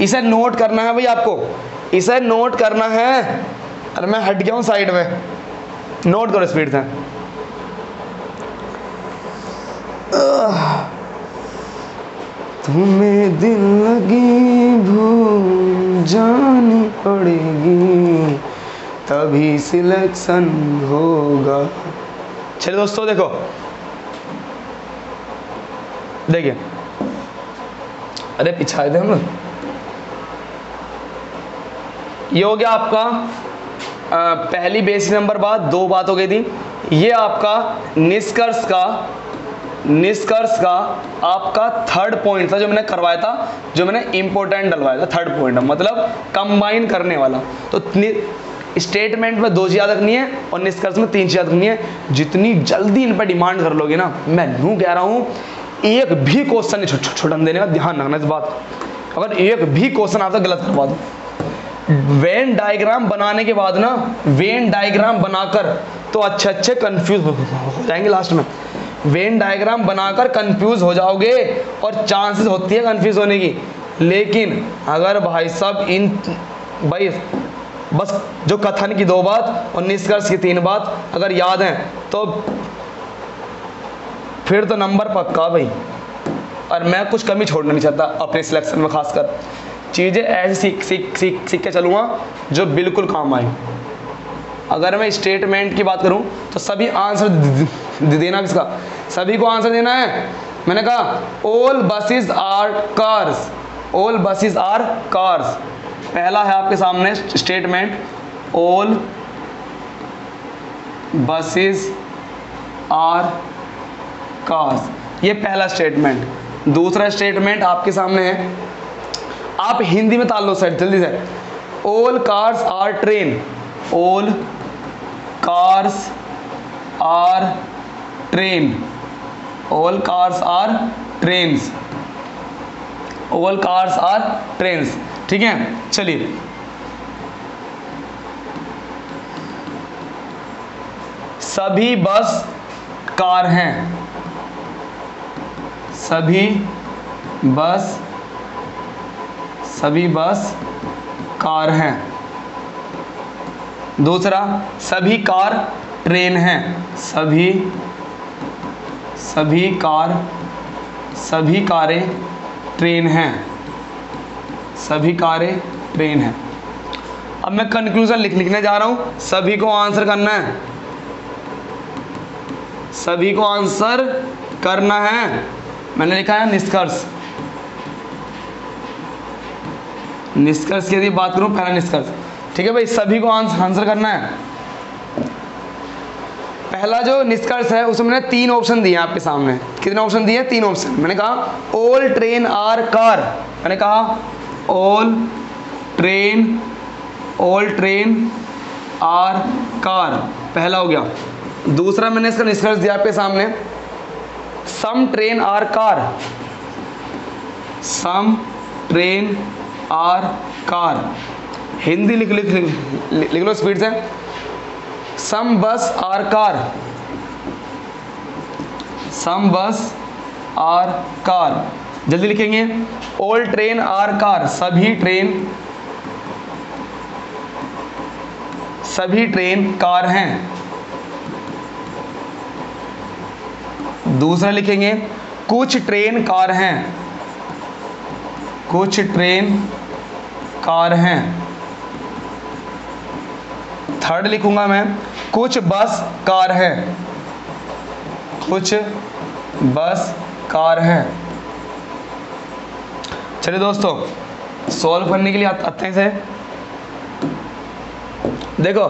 इसे नोट करना है भाई आपको, इसे नोट करना है। अरे मैं हट गया हूँ साइड में, नोट करो स्पीड से। तुम्हें दिल लगी भूल जानी पड़ेगी, तभी सिलेक्शन होगा। चलिए दोस्तों देखो, देखिए, अरे पिछाए थे हम लोग। ये हो गया आपका पहली बेसिक नंबर बात, 2 बात हो गई थी। ये आपका निष्कर्ष का आपका थर्ड पॉइंट था जो मैंने करवाया था, जो मैंने इंपॉर्टेंट डलवाया था। थर्ड पॉइंट मतलब कंबाइन करने वाला। तो स्टेटमेंट में 2 चीज़ याद रखनी है और निष्कर्ष में 3 चीज़ याद रखनी है। जितनी जल्दी इन पर डिमांड कर लोगे ना, मैं यूँ कह रहा हूँ एक भी क्वेश्चन नहीं छुटन देने का, ध्यान रखना इस बात। अगर एक भी क्वेश्चन आपका गलत करवा दो, वेन डायग्राम बनाने के बाद ना, वेन डायग्राम बनाकर तो अच्छे कंफ्यूज हो जाएंगे लास्ट में। वेन डायग्राम बनाकर कंफ्यूज हो जाओगे और चांसेस होती है कंफ्यूज होने की। लेकिन अगर भाई साहब भाई बस जो कथन की 2 बात और निष्कर्ष की 3 बात अगर याद हैं तो फिर तो नंबर पक्का भाई। और मैं कुछ कमी छोड़ना नहीं चाहता अपने सिलेक्शन में, खासकर चीज़ें ऐसी सीख के चलूँगा जो बिल्कुल काम आए। अगर मैं स्टेटमेंट की बात करूं तो सभी आंसर देना, इसका सभी को आंसर देना है। मैंने कहा all buses are cars, all buses are cars. पहला है आपके सामने statement, all buses are cars, ये पहला स्टेटमेंट। दूसरा स्टेटमेंट आपके सामने है, आप हिंदी में ताल लो सर जल्दी से। All cars are train, all cars are train, all cars are trains, all cars are trains. ठीक है, चलिए सभी बस कार हैं, सभी बस कार हैं। दूसरा सभी कार ट्रेन हैं, सभी कारें ट्रेन हैं, सभी कारें ट्रेन हैं। अब मैं कंक्लूजन लिखने जा रहा हूं, सभी को आंसर करना है, सभी को आंसर करना है। मैंने लिखा है निष्कर्ष, निष्कर्ष की यदि बात करूं, पहला निष्कर्ष। ठीक है भाई, सभी को आंसर करना है। पहला जो निष्कर्ष है उसमें मैंने 3 ऑप्शन दिए आपके सामने। कितने ऑप्शन दिए? 3 ऑप्शन। मैंने कहा ऑल ट्रेन आर कार, मैंने कहा ऑल ट्रेन आर कार, पहला हो गया। दूसरा मैंने इसका निष्कर्ष दिया आपके सामने, some train are car, some train are car. Hindi लिख लो स्पीड से। सम बस आर कार, सम बस आर कार, जल्दी लिखेंगे। ऑल ट्रेन आर कार, सभी ट्रेन कार हैं। दूसरा लिखेंगे कुछ ट्रेन कार हैं, कुछ ट्रेन कार हैं। थर्ड लिखूंगा मैं कुछ बस कार है, कुछ बस कार है। चलिए दोस्तों सॉल्व करने के लिए आते हैं से। देखो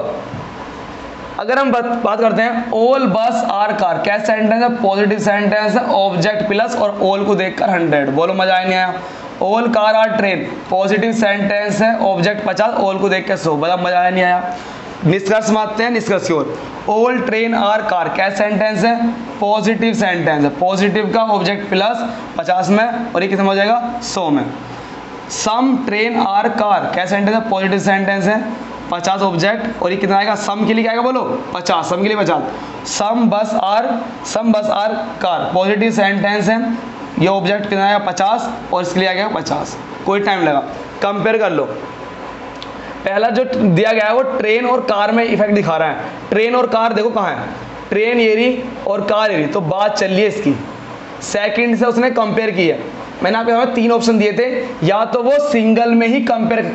अगर हम बात करते हैं ऑल बस आर कार, क्या सेंटेंस है? पॉजिटिव सेंटेंस है, ऑब्जेक्ट प्लस और ऑल को देखकर 100। बोलो मजा आया नहीं आया? All car are train, positive sentence है, ऑब्जेक्ट 50, ऑल को देख के 100। बता मजा आया नहीं आया? निष्कर्ष मानते हैं, निष्कर्ष की ओर। ऑल ट्रेन आर कार क्या सेंटेंस है? पॉजिटिव सेंटेंस है, पॉजिटिव का ऑब्जेक्ट प्लस 50 में और ये कितना हो जाएगा 100 में। सम ट्रेन आर कार क्या सेंटेंस है? पॉजिटिव सेंटेंस है, 50 ऑब्जेक्ट, और ये कितना आएगा सम के लिए क्या आएगा बोलो 50, सम के लिए 50, सम बस आर कार, पॉजिटिव सेंटेंस है, ये ऑब्जेक्ट कितना आएगा 50 और इसके लिए आ गया 50, कोई टाइम लगा। कंपेयर कर लो, पहला जो दिया गया है वो ट्रेन और कार में इफेक्ट दिखा रहा है, ट्रेन और कार देखो कहाँ है, ट्रेन ये रही और कार ये रही, तो बात चल रही है इसकी। सेकंड से उसने कंपेयर किया, मैंने आपको यहाँ 3 ऑप्शन दिए थे, या तो वो सिंगल में ही कंपेयर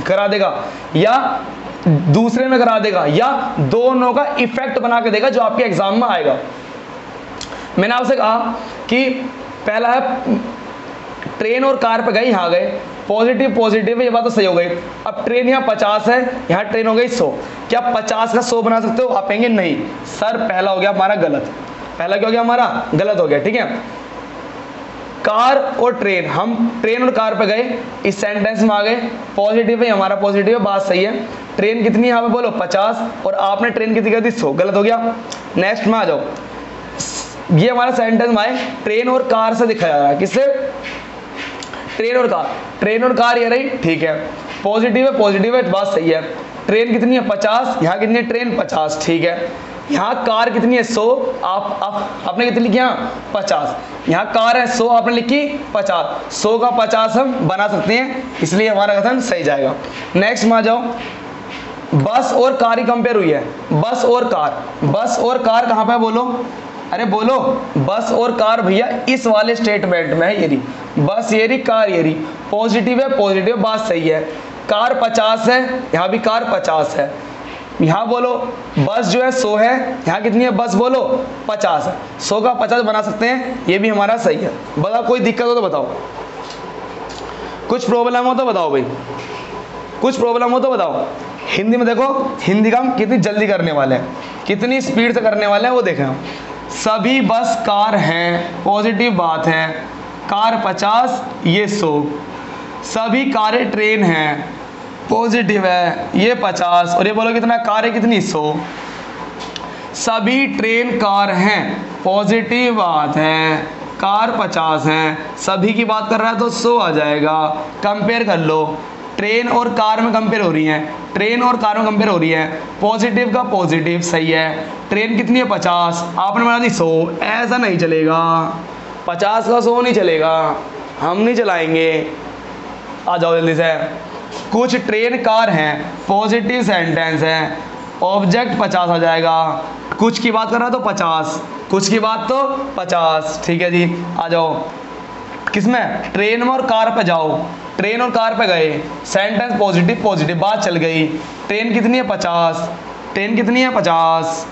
करा देगा, या दूसरे में करा देगा, या दोनों का इफेक्ट बना के देगा जो आपके एग्जाम में आएगा। मैंने आपसे कहा कि पहला है ट्रेन और कार पे गए, यहाँ गए, पॉजिटिव पॉजिटिव है, ये बात तो सही हो गई। अब ट्रेन यहाँ 50 है, यहाँ ट्रेन हो गई 100, क्या 50 का 100 बना सकते हो? आप कहेंगे नहीं सर, पहला हो गया हमारा गलत, पहला क्या हो गया हमारा गलत हो गया, ठीक है। कार और ट्रेन, हम ट्रेन और कार पे गए, इस सेंटेंस में आ गए, पॉजिटिव है हमारा, पॉजिटिव है, बात सही है। ट्रेन कितनी यहाँ पे बोलो 50, और आपने ट्रेन कितनी कर दी 100, गलत हो गया। नेक्स्ट में आ जाओ, ये हमारा सेंटेंस में आए ट्रेन और कार से दिखाया जा रहा है, किससे? ट्रेन और कार, ट्रेन और कार ये रही, ठीक है, पॉजिटिव है, बात सही है। ट्रेन कितनी है 50, यहाँ कितनी है ट्रेन 50, ठीक है। यहाँ कार कितनी है 100, आपने कितनी लिखी यहाँ 50, यहाँ कार है 100, आपने लिखी 50, 100 का 50 हम बना सकते हैं, इसलिए हमारा कथन सही जाएगा। नेक्स्ट में आ जाओ, बस और कार ही कंपेयर हुई है, बस और कार कहाँ पे बोलो, अरे बोलो, बस और कार भैया इस वाले स्टेटमेंट में है, ये रही बस, ये रही कार, ये रही पॉजिटिव है, पॉजिटिव बात सही है। कार 50 है, यहाँ भी कार 50 है, यहाँ बोलो बस जो है 100 है, यहाँ कितनी है बस बोलो 50 है, 100 का 50 बना सकते हैं, ये भी हमारा सही है। बताओ कोई दिक्कत हो तो बताओ, कुछ प्रॉब्लम हो तो बताओ भाई, कुछ प्रॉब्लम हो तो बताओ। हिंदी में देखो, हिंदी का हम कितनी जल्दी करने वाले हैं, कितनी स्पीड से करने वाले हैं वो देखें हम। सभी बस कार हैं, पॉजिटिव बात है, कार 50 ये 100, सभी कारें ट्रेन हैं, पॉजिटिव है, ये 50, और ये बोलो कितना कार है कितनी 100, सभी ट्रेन कार हैं, पॉजिटिव बात है, कार 50 है, सभी की बात कर रहा है तो 100 आ जाएगा। कंपेयर कर लो, ट्रेन और कार में कंपेयर हो रही है, ट्रेन और कार में कंपेयर हो रही है, पॉजिटिव का पॉजिटिव सही है। ट्रेन कितनी है 50, आपने बना दी 100, ऐसा नहीं चलेगा, 50 का 100 नहीं चलेगा, हम नहीं चलाएंगे। आ जाओ जल्दी से, कुछ ट्रेन कार हैं, पॉजिटिव सेंटेंस है, ऑब्जेक्ट 50 आ जाएगा, कुछ की बात कर रहा है तो 50, कुछ की बात तो 50, ठीक है जी। आ जाओ किसमें, ट्रेन में और कार पे जाओ, ट्रेन और कार पे गए, सेंटेंस पॉजिटिव बात चल गई। ट्रेन कितनी है 50, ट्रेन कितनी है 50,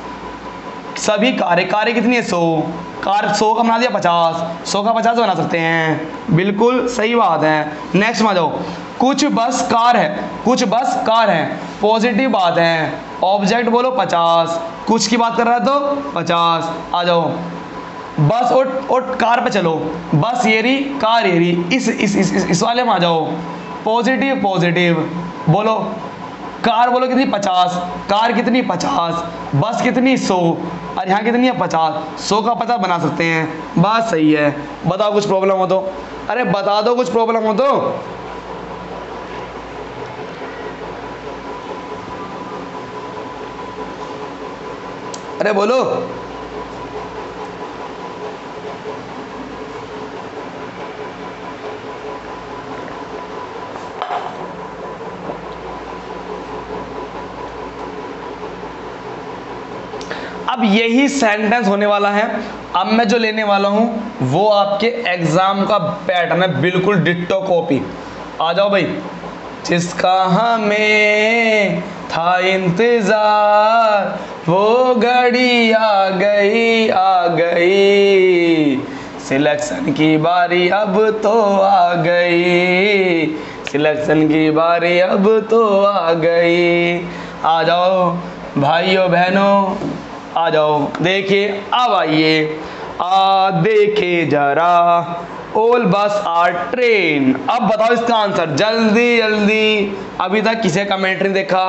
सभी कारें कितनी है 100, कार 100 का बना दिया 50, 100 का 50 बना सकते हैं, बिल्कुल सही बात है। नेक्स्ट में आ जाओ, कुछ बस कार है, पॉजिटिव बात है, ऑब्जेक्ट बोलो 50, कुछ की बात कर रहा है तो 50। आ जाओ बस और कार पे चलो, बस ये रही कार ये रही, इस वाले में आ जाओ, पॉजिटिव बोलो, कार बोलो कितनी 50, कार कितनी 50, बस कितनी 100, और यहाँ कितनी है 50, 100 का 50 बना सकते हैं, बात सही है। बताओ कुछ प्रॉब्लम हो तो, अरे बता दो कुछ प्रॉब्लम हो तो। अरे बोलो, अब यही सेंटेंस होने वाला है। अब मैं जो लेने वाला हूं वो आपके एग्जाम का पैटर्न है, बिल्कुल डिट्टो कॉपी। आ जाओ भाई, जिसका हमें था इंतजार वो घड़ी आ गई, सिलेक्शन की बारी अब तो आ गई, सिलेक्शन की बारी अब तो आ गई। आ जाओ भाइयों बहनों, आ जाओ, देखिए अब आइए, देखे जरा, ऑल बस आर ट्रेन। अब बताओ इसका आंसर जल्दी जल्दी, अभी तक किसी कमेंट नहीं देखा,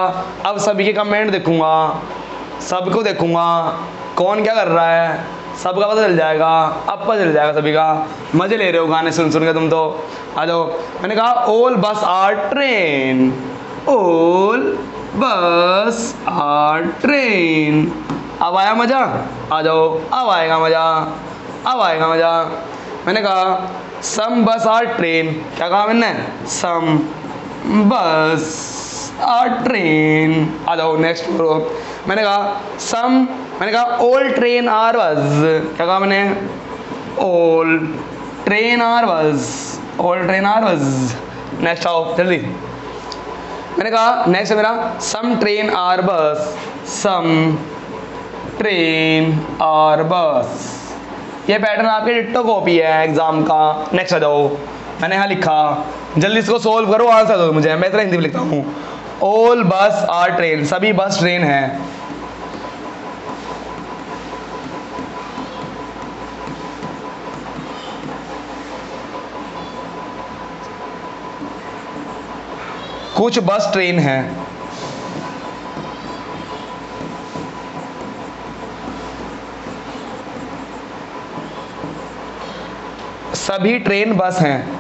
अब सभी के कमेंट देखूंगा, सबको देखूंगा कौन क्या कर रहा है, सबका पता चल जाएगा, अब पता चल जाएगा सभी का। मजे ले रहे हो गाने सुन सुन के तुम तो। आ जाओ, मैंने कहा all bus are train, all bus are train. अब आया मजा? आ जाओ, अब आएगा मजा, अब आएगा मजा। मैंने कहा सम बस आर ट्रेन, क्या कहा मैंने? सम बस आर ट्रेन। आ जाओ नेक्स्ट करो। मैंने कहा ऑल ट्रेन आर बस, क्या कहा मैंने? ऑल ट्रेन आर बस, ऑल ट्रेन आर बस। नेक्स्ट आओ जल्दी। मैंने कहा नेक्स्ट है मेरा सम ट्रेन आर बस, सम ट्रेन आर बस। ये पैटर्न आपके डिट्टो कॉपी है एग्जाम का। नेक्स्ट आ जाओ। मैंने यहाँ लिखा, जल्दी इसको सोल्व करो, आंसर दो मुझे। मैं इतना हिंदी में लिखता हूँ। ऑल बस आर ट्रेन, सभी बस ट्रेन है। कुछ बस ट्रेन है। सभी ट्रेन बस हैं।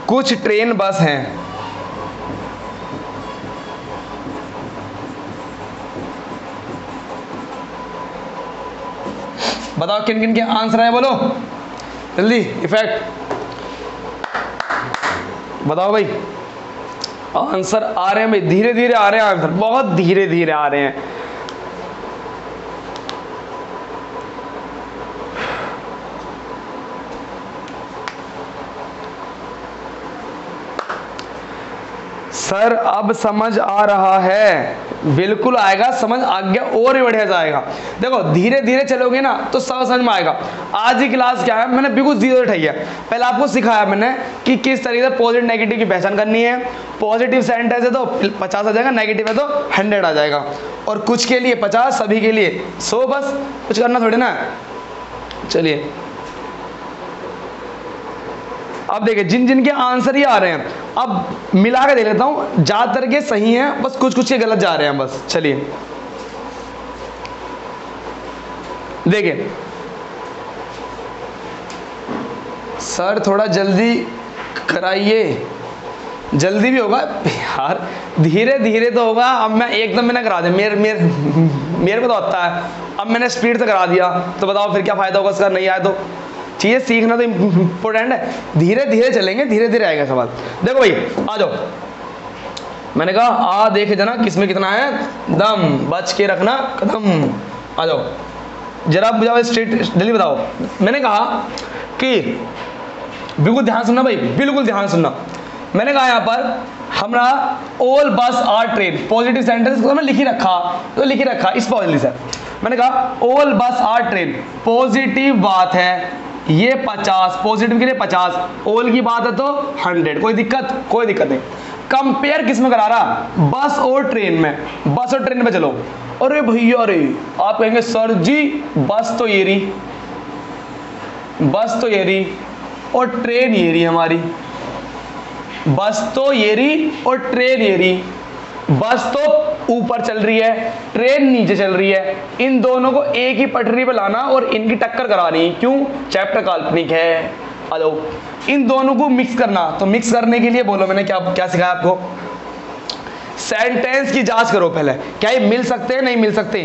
कुछ ट्रेन बस हैं। बताओ किन किन के आंसर है, बोलो जल्दी। इफेक्ट बताओ भाई। आंसर आ रहे हैं भाई, धीरे धीरे आ रहे हैं आंसर, बहुत धीरे धीरे आ रहे हैं। सर अब समझ आ रहा है, बिल्कुल आएगा समझ, आगे और भी बढ़िया जाएगा। देखो धीरे धीरे चलोगे ना तो सब समझ में आएगा। आज की क्लास क्या है, मैंने बिल्कुल जीरो उठाई है। पहले आपको सिखाया मैंने कि किस तरीके से पॉजिटिव नेगेटिव की पहचान करनी है। पॉजिटिव सेंटेंस है तो 50 आ जाएगा, नेगेटिव है तो 100 आ जाएगा। और कुछ के लिए 50, सभी के लिए 100, बस कुछ करना थोड़ी ना। चलिए अब देखिए जिन जिन के आंसर ही आ रहे हैं, अब मिला के देख लेता हूं। ज्यादातर के सही हैं, बस कुछ कुछ के गलत जा रहे हैं बस। चलिए देखिए सर थोड़ा जल्दी कराइए। जल्दी भी होगा यार, धीरे धीरे तो होगा। अब मैं एकदम मैंने करा दिया, मेरे को तो आता है। अब मैंने स्पीड से करा दिया तो बताओ फिर क्या फायदा होगा इसका, नहीं आया तो। चीजें सीखना तो इम्पोर्टेंट है, धीरे धीरे चलेंगे, धीरे धीरे आएगा सवाल। देखो भाई आ जाओ। मैंने कहा आ देखे जना किसमें कितना है दम, बच के रखना कदम। आ जाओ जरा बुझाओ, स्ट्रेट जल्दी बताओ। मैंने कहा कि बिल्कुल ध्यान सुनना भाई, बिल्कुल ध्यान सुनना। मैंने कहा यहाँ पर हमारा all bus are train, positive sentence को मैंने लिख ही रखा, तो लिख ही रखा इस पॉजिटिव से। मैंने कहा all bus are train, positive बात है, ये 50, पॉजिटिव के लिए 50, ऑल की बात है तो 100। कोई दिक्कत? कोई दिक्कत नहीं। कंपेयर किस में करा रहा? बस और ट्रेन में। बस और ट्रेन में चलो। अरे भैया अरे, आप कहेंगे सर जी बस तो ये रही, बस तो ये रही और ट्रेन ये रही हमारी। बस तो ये रही और ट्रेन ये रही। बस तो ऊपर चल रही है, ट्रेन नीचे चल रही है। इन दोनों को एक ही पटरी पे लाना और इनकी टक्कर करानी। क्यों? चैप्टर काल्पनिक है। हेलो, इन दोनों को मिक्स करना। तो मिक्स करने के लिए बोलो मैंने क्या क्या सिखाया आपको? सेंटेंस की जांच करो पहले, क्या ये मिल सकते हैं नहीं मिल सकते।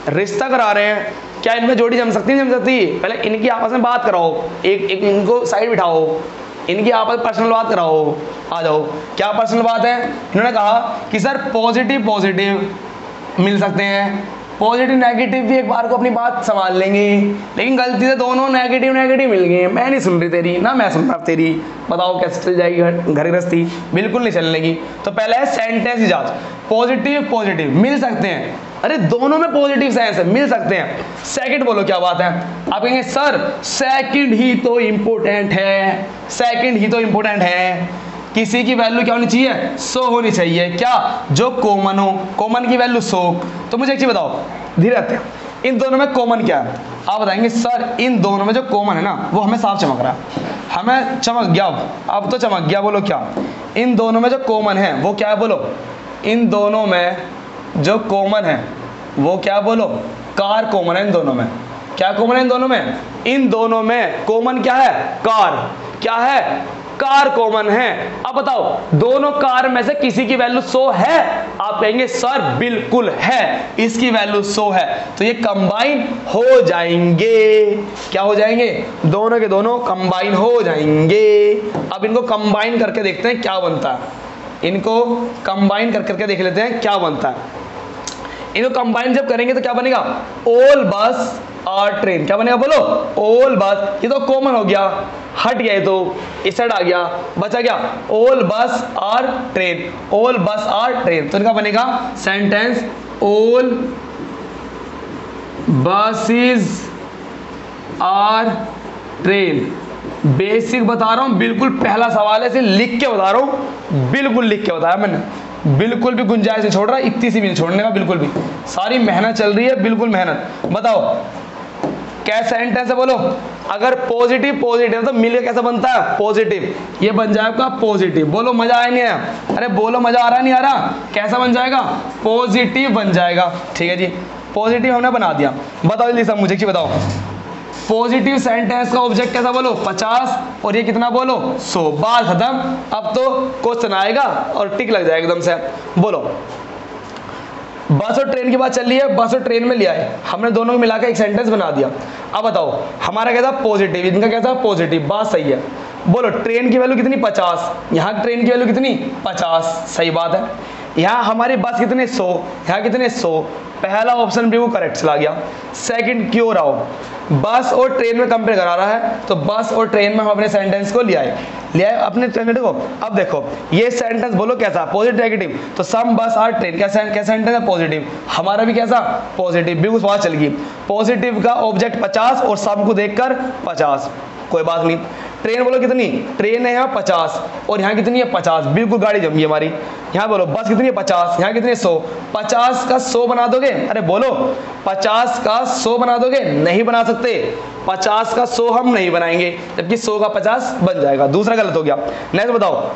रिश्ता करा रहे हैं, क्या इनमें जोड़ी जम सकती है नहीं जम सकती। पहले इनकी आपस में बात कराओ, एक इनको साइड बिठाओ, इनकी आपस पर्सनल बात कराओ। आ जाओ, क्या पर्सनल बात है? इन्होंने कहा कि सर पॉजिटिव पॉजिटिव मिल सकते हैं, पॉजिटिव नेगेटिव भी एक बार को अपनी बात संभाल लेंगे, लेकिन गलती से दोनों नेगेटिव नेगेटिव मिल गए। मैं नहीं सुन रही तेरी, ना मैं सुन रहा तेरी। बताओ कैसे चल जाएगी घर गृहस्थी? बिल्कुल नहीं चलने। तो पहले है सेंटेंस की जांच। पॉजिटिव पॉजिटिव मिल सकते हैं, अरे दोनों में पॉजिटिव सेंस है, मिल सकते हैं। सेकंड बोलो क्या बात है? आप कहेंगे सर सेकंड ही तो इंपॉर्टेंट है, सेकंड ही तो इंपॉर्टेंट है। किसी की वैल्यू क्या होनी चाहिए? 100 होनी चाहिए। क्या? जो कॉमन हो, कॉमन की वैल्यू 100। तो मुझे एक चीज बताओ, धीरे रहते हैं, इन दोनों में कॉमन क्या है? आप बताएंगे सर इन दोनों में जो कॉमन है ना वो हमें साफ चमक रहा है, हमें चमक गया, अब तो चमक गया। बोलो क्या? इन दोनों में जो कॉमन है वो क्या है? बोलो इन दोनों में जो कॉमन है वो क्या? बोलो कार कॉमन है इन दोनों में। क्या कॉमन है इन दोनों में? इन दोनों में कॉमन क्या है? कार। क्या है? कार कॉमन है। अब बताओ दोनों कार में से किसी की वैल्यू 100 है? आप कहेंगे सर बिल्कुल है, इसकी वैल्यू 100 है, तो ये कंबाइन हो जाएंगे। क्या हो जाएंगे? दोनों के दोनों कंबाइन हो जाएंगे। अब इनको कंबाइन करके देखते हैं क्या बनता है। इनको कंबाइन करके देख लेते हैं क्या बनता है। इनको कंबाइन जब करेंगे तो क्या बनेगा? ऑल बस और ट्रेन। क्या बनेगा बोलो? ऑल बस। ये तो कॉमन हो गया, हट गया, तो इस साइड आ गया, बचा क्या? ऑल बस और ट्रेन। ऑल बस और ट्रेन, तो इनका बनेगा सेंटेंस ऑल बसेस और ट्रेन। बेसिक बता रहा हूं, बिल्कुल पहला सवाल है, इसे लिख के बता रहा हूं, बिल्कुल लिख के बताया मैंने, बिल्कुल भी गुंजाइश नहीं छोड़ रहा, इतनी सी भी नहीं छोड़ने का बिल्कुल भी। सारी मेहनत चल रही है, बिल्कुल मेहनत। बताओ क्या सेंटेंस है बोलो? अगर पॉजिटिव पॉजिटिव तो मिलकर कैसा बनता है? पॉजिटिव। ये बन जाएगा पॉजिटिव। बोलो मजा आया नहीं आया? अरे बोलो मजा आ रहा नहीं आ रहा? कैसा बन जाएगा? पॉजिटिव बन जाएगा। ठीक है जी, पॉजिटिव हमने बना दिया। बताओ जल्दी सब मुझे बताओ, पॉजिटिव सेंटेंस का ऑब्जेक्ट कैसा बोलो? 50, और ये कितना बोलो? 100। बात खत्म। अब तो क्वेश्चन आएगा और टिक लग जाएगा एकदम से। बोलो बस और ट्रेन की बात चल रही है, बस और ट्रेन में लिया है हमने, दोनों को मिलाकर एक सेंटेंस बना दिया। अब बताओ हमारा कैसा? पॉजिटिव, इनका कैसा? पॉजिटिव। बात सही है। बोलो ट्रेन की वैल्यू कितनी? 50। यहाँ ट्रेन की वैल्यू कितनी? 50। सही बात है। यहाँ हमारी बस कितने? 100। यहाँ कितने? 100। पहला ऑप्शन भी वो करेक्ट चला गया। सेकंड क्यों रहा हो? बस और ट्रेन में कंपेयर करा रहा है, तो बस और ट्रेन में हम अपने सेंटेंस को ले आए अपने सेंटेंस को। अब देखो ये सेंटेंस बोलो कैसा? Positive negative? तो सम बस और ट्रेन क्या सेंटेंस है? पॉजिटिव। हमारा भी कैसा? पॉजिटिव। बिल्कुल बात चल गई। पॉजिटिव का ऑब्जेक्ट 50 और सम को देखकर 50, कोई बात नहीं। ट्रेन बोलो कितनी? ट्रेन है यहाँ 50 और यहाँ कितनी है? 50। बिल्कुल गाड़ी जम गई हमारी। यहाँ बोलो बस कितनी है? 50। यहाँ कितनी है? 100। 50 का 100 बना दोगे? अरे बोलो 50 का 100 बना दोगे? नहीं बना सकते। 50 का 100 हम नहीं बनाएंगे, जबकि 100 का 50 बन जाएगा। दूसरा गलत हो गया। नेक्स्ट बताओ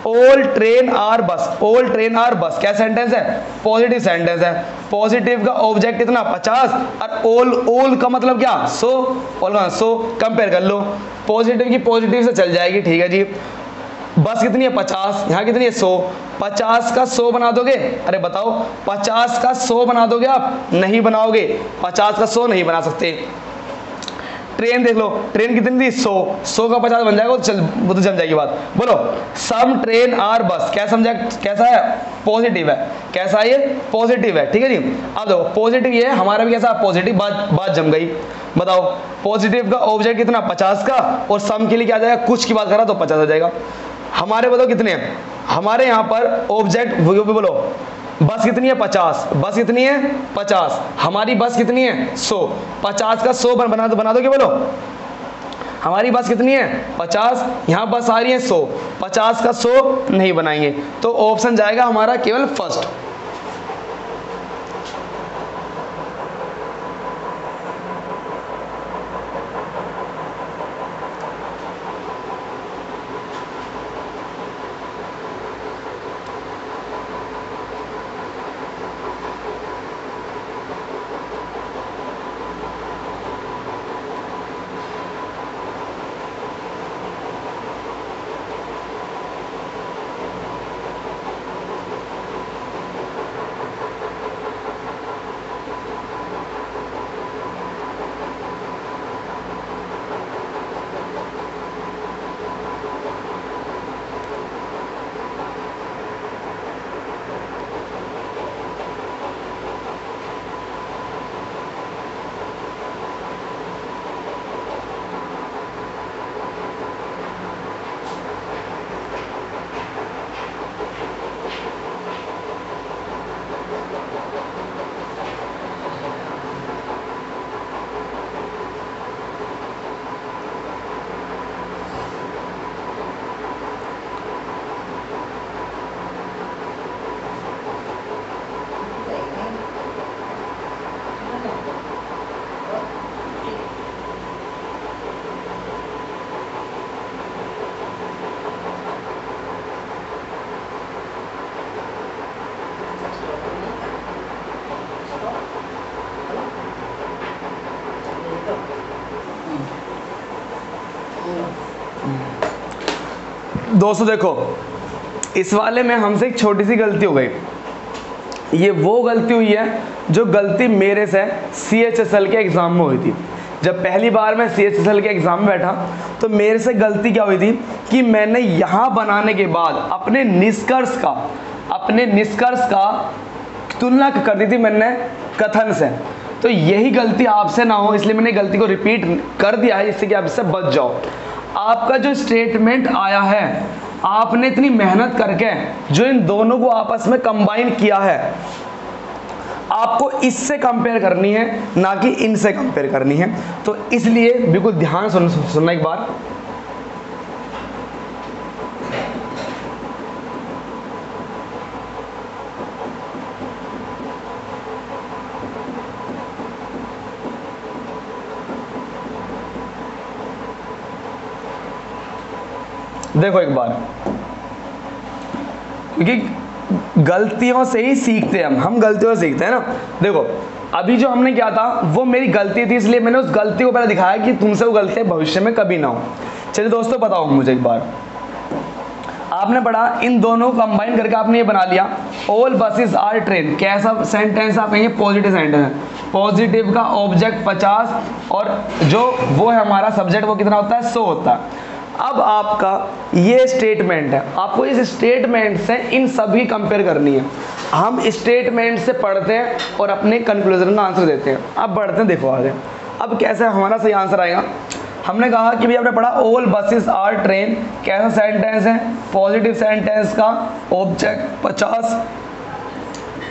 ऑल ट्रेन आर बस। ऑल ट्रेन आर बस क्या सेंटेंस है? पॉजिटिव सेंटेंस है। पॉजिटिव का ऑब्जेक्ट कितना? 50 और ऑल का मतलब क्या? 100। ऑल का 100। कंपेयर कर लो, पॉजिटिव की पॉजिटिव से चल जाएगी। ठीक है जी, बस कितनी है? 50। यहाँ कितनी है? 100। 50 का 100 बना दोगे? अरे बताओ 50 का 100 बना दोगे आप? नहीं बनाओगे। 50 का 100 नहीं बना सकते। ट्रेन देख लो, ट्रेन कितनी थी? 100। 100 का 50 बन जाएगा, वो तो जम जाएगी बात। बोलो सम ट्रेन आर बस क्या समझा? कैसा है? पॉजिटिव है। कैसा है ये? पॉजिटिव है। ठीक है जी। अब देखो पॉजिटिव ये है, हमारा भी कैसा? पॉजिटिव। बात जम गई। बताओ पॉजिटिव का ऑब्जेक्ट कितना? 50 का, और सम के लिए क्या आ जाएगा? कुछ की बात करा तो 50 आ जाएगा। हमारे बताओ कितने हैं? हमारे यहाँ पर ऑब्जेक्ट बोलो बस कितनी है? 50। बस कितनी है? 50। हमारी बस कितनी है? 100। 50 का 100 बना दोगे? बोलो हमारी बस कितनी है? 50। यहाँ बस आ रही है 100। 50 का 100 नहीं बनाएंगे, तो ऑप्शन जाएगा हमारा केवल फर्स्ट। दोस्तों देखो, इस वाले में हमसे एक छोटी सी गलती हो गई। ये वो गलती हुई है जो गलती मेरे से CHSL के एग्ज़ाम में हुई थी। जब पहली बार मैं CHSL के एग्ज़ाम में बैठा तो मेरे से गलती क्या हुई थी कि मैंने यहाँ बनाने के बाद अपने निष्कर्ष का तुलना कर दी थी मैंने कथन से। तो यही गलती आपसे ना हो, इसलिए मैंने गलती को रिपीट कर दिया है, जिससे कि आप इससे बच जाओ। आपका जो स्टेटमेंट आया है, आपने इतनी मेहनत करके जो इन दोनों को आपस में कंबाइन किया है, आपको इससे कंपेयर करनी है, ना कि इनसे कंपेयर करनी है। तो इसलिए बिल्कुल ध्यान सुनना एक बार। देखो एक बार, क्योंकि गलतियों से ही सीखते हैं हम गलतियों से सीखते हैं ना। देखो अभी जो हमने किया था वो मेरी गलती थी, इसलिए मैंने उस गलती को पहले दिखाया कि तुमसे वो गलती भविष्य में कभी ना हो। चलिए दोस्तों बताओ मुझे एक बार, आपने पढ़ा इन दोनों को कंबाइन करके आपने ये बना लिया, ऑल बसेस आर ट्रेन। कैसा सेंटेंस आप कहेंगे? पॉजिटिव सेंटेंस है। पॉजिटिव का ऑब्जेक्ट 50 और जो वो है हमारा सब्जेक्ट वो कितना होता है? 100 होता है। अब आपका ये स्टेटमेंट है, आपको इस स्टेटमेंट से इन सभी कंपेयर करनी है। हम स्टेटमेंट से पढ़ते हैं और अपने कंक्लूजन का आंसर देते हैं। अब बढ़ते हैं, देखो आगे अब कैसे हमारा सही आंसर आएगा। हमने कहा कि भाई आपने पढ़ा ऑल बसेस आर ट्रेन, कैसा सेंटेंस है? पॉजिटिव सेंटेंस का ऑब्जेक्ट 50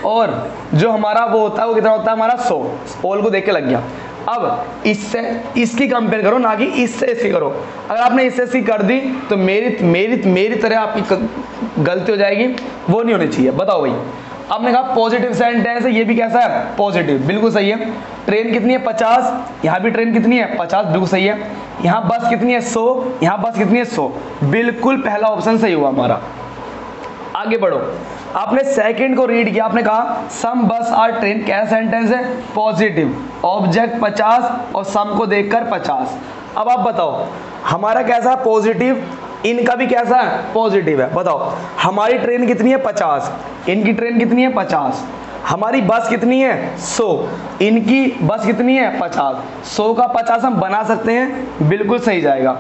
और जो हमारा वो होता है वो कितना होता है हमारा? 100। ऑल को देख के लग गया। अब इससे इसकी कंपेयर करो, ना कि इससे इसकी करो। अगर आपने इससे इसकी कर दी तो मेरी तरह आपकी गलती हो जाएगी, वो नहीं होनी चाहिए। बताओ भाई, आपने कहा पॉजिटिव सेंटेंस है, ये भी कैसा है? पॉजिटिव, बिल्कुल सही है। ट्रेन कितनी है? 50। यहाँ भी ट्रेन कितनी है? 50, बिल्कुल सही है। यहाँ बस कितनी है? 100। यहाँ बस कितनी है? 100। बिल्कुल पहला ऑप्शन सही हुआ हमारा। आगे बढ़ो, आपने सेकंड को रीड किया, आपने कहा सम बस आर ट्रेन। क्या सेंटेंस है? पॉजिटिव, ऑब्जेक्ट 50 और सम को देखकर 50। अब आप बताओ हमारा कैसा? पॉजिटिव, इनका भी कैसा है? पॉजिटिव है। बताओ हमारी ट्रेन कितनी है? 50। इनकी ट्रेन कितनी है? 50। हमारी बस कितनी है? 100। इनकी बस कितनी है? 50। 100 का 50 हम बना सकते हैं, बिल्कुल सही जाएगा।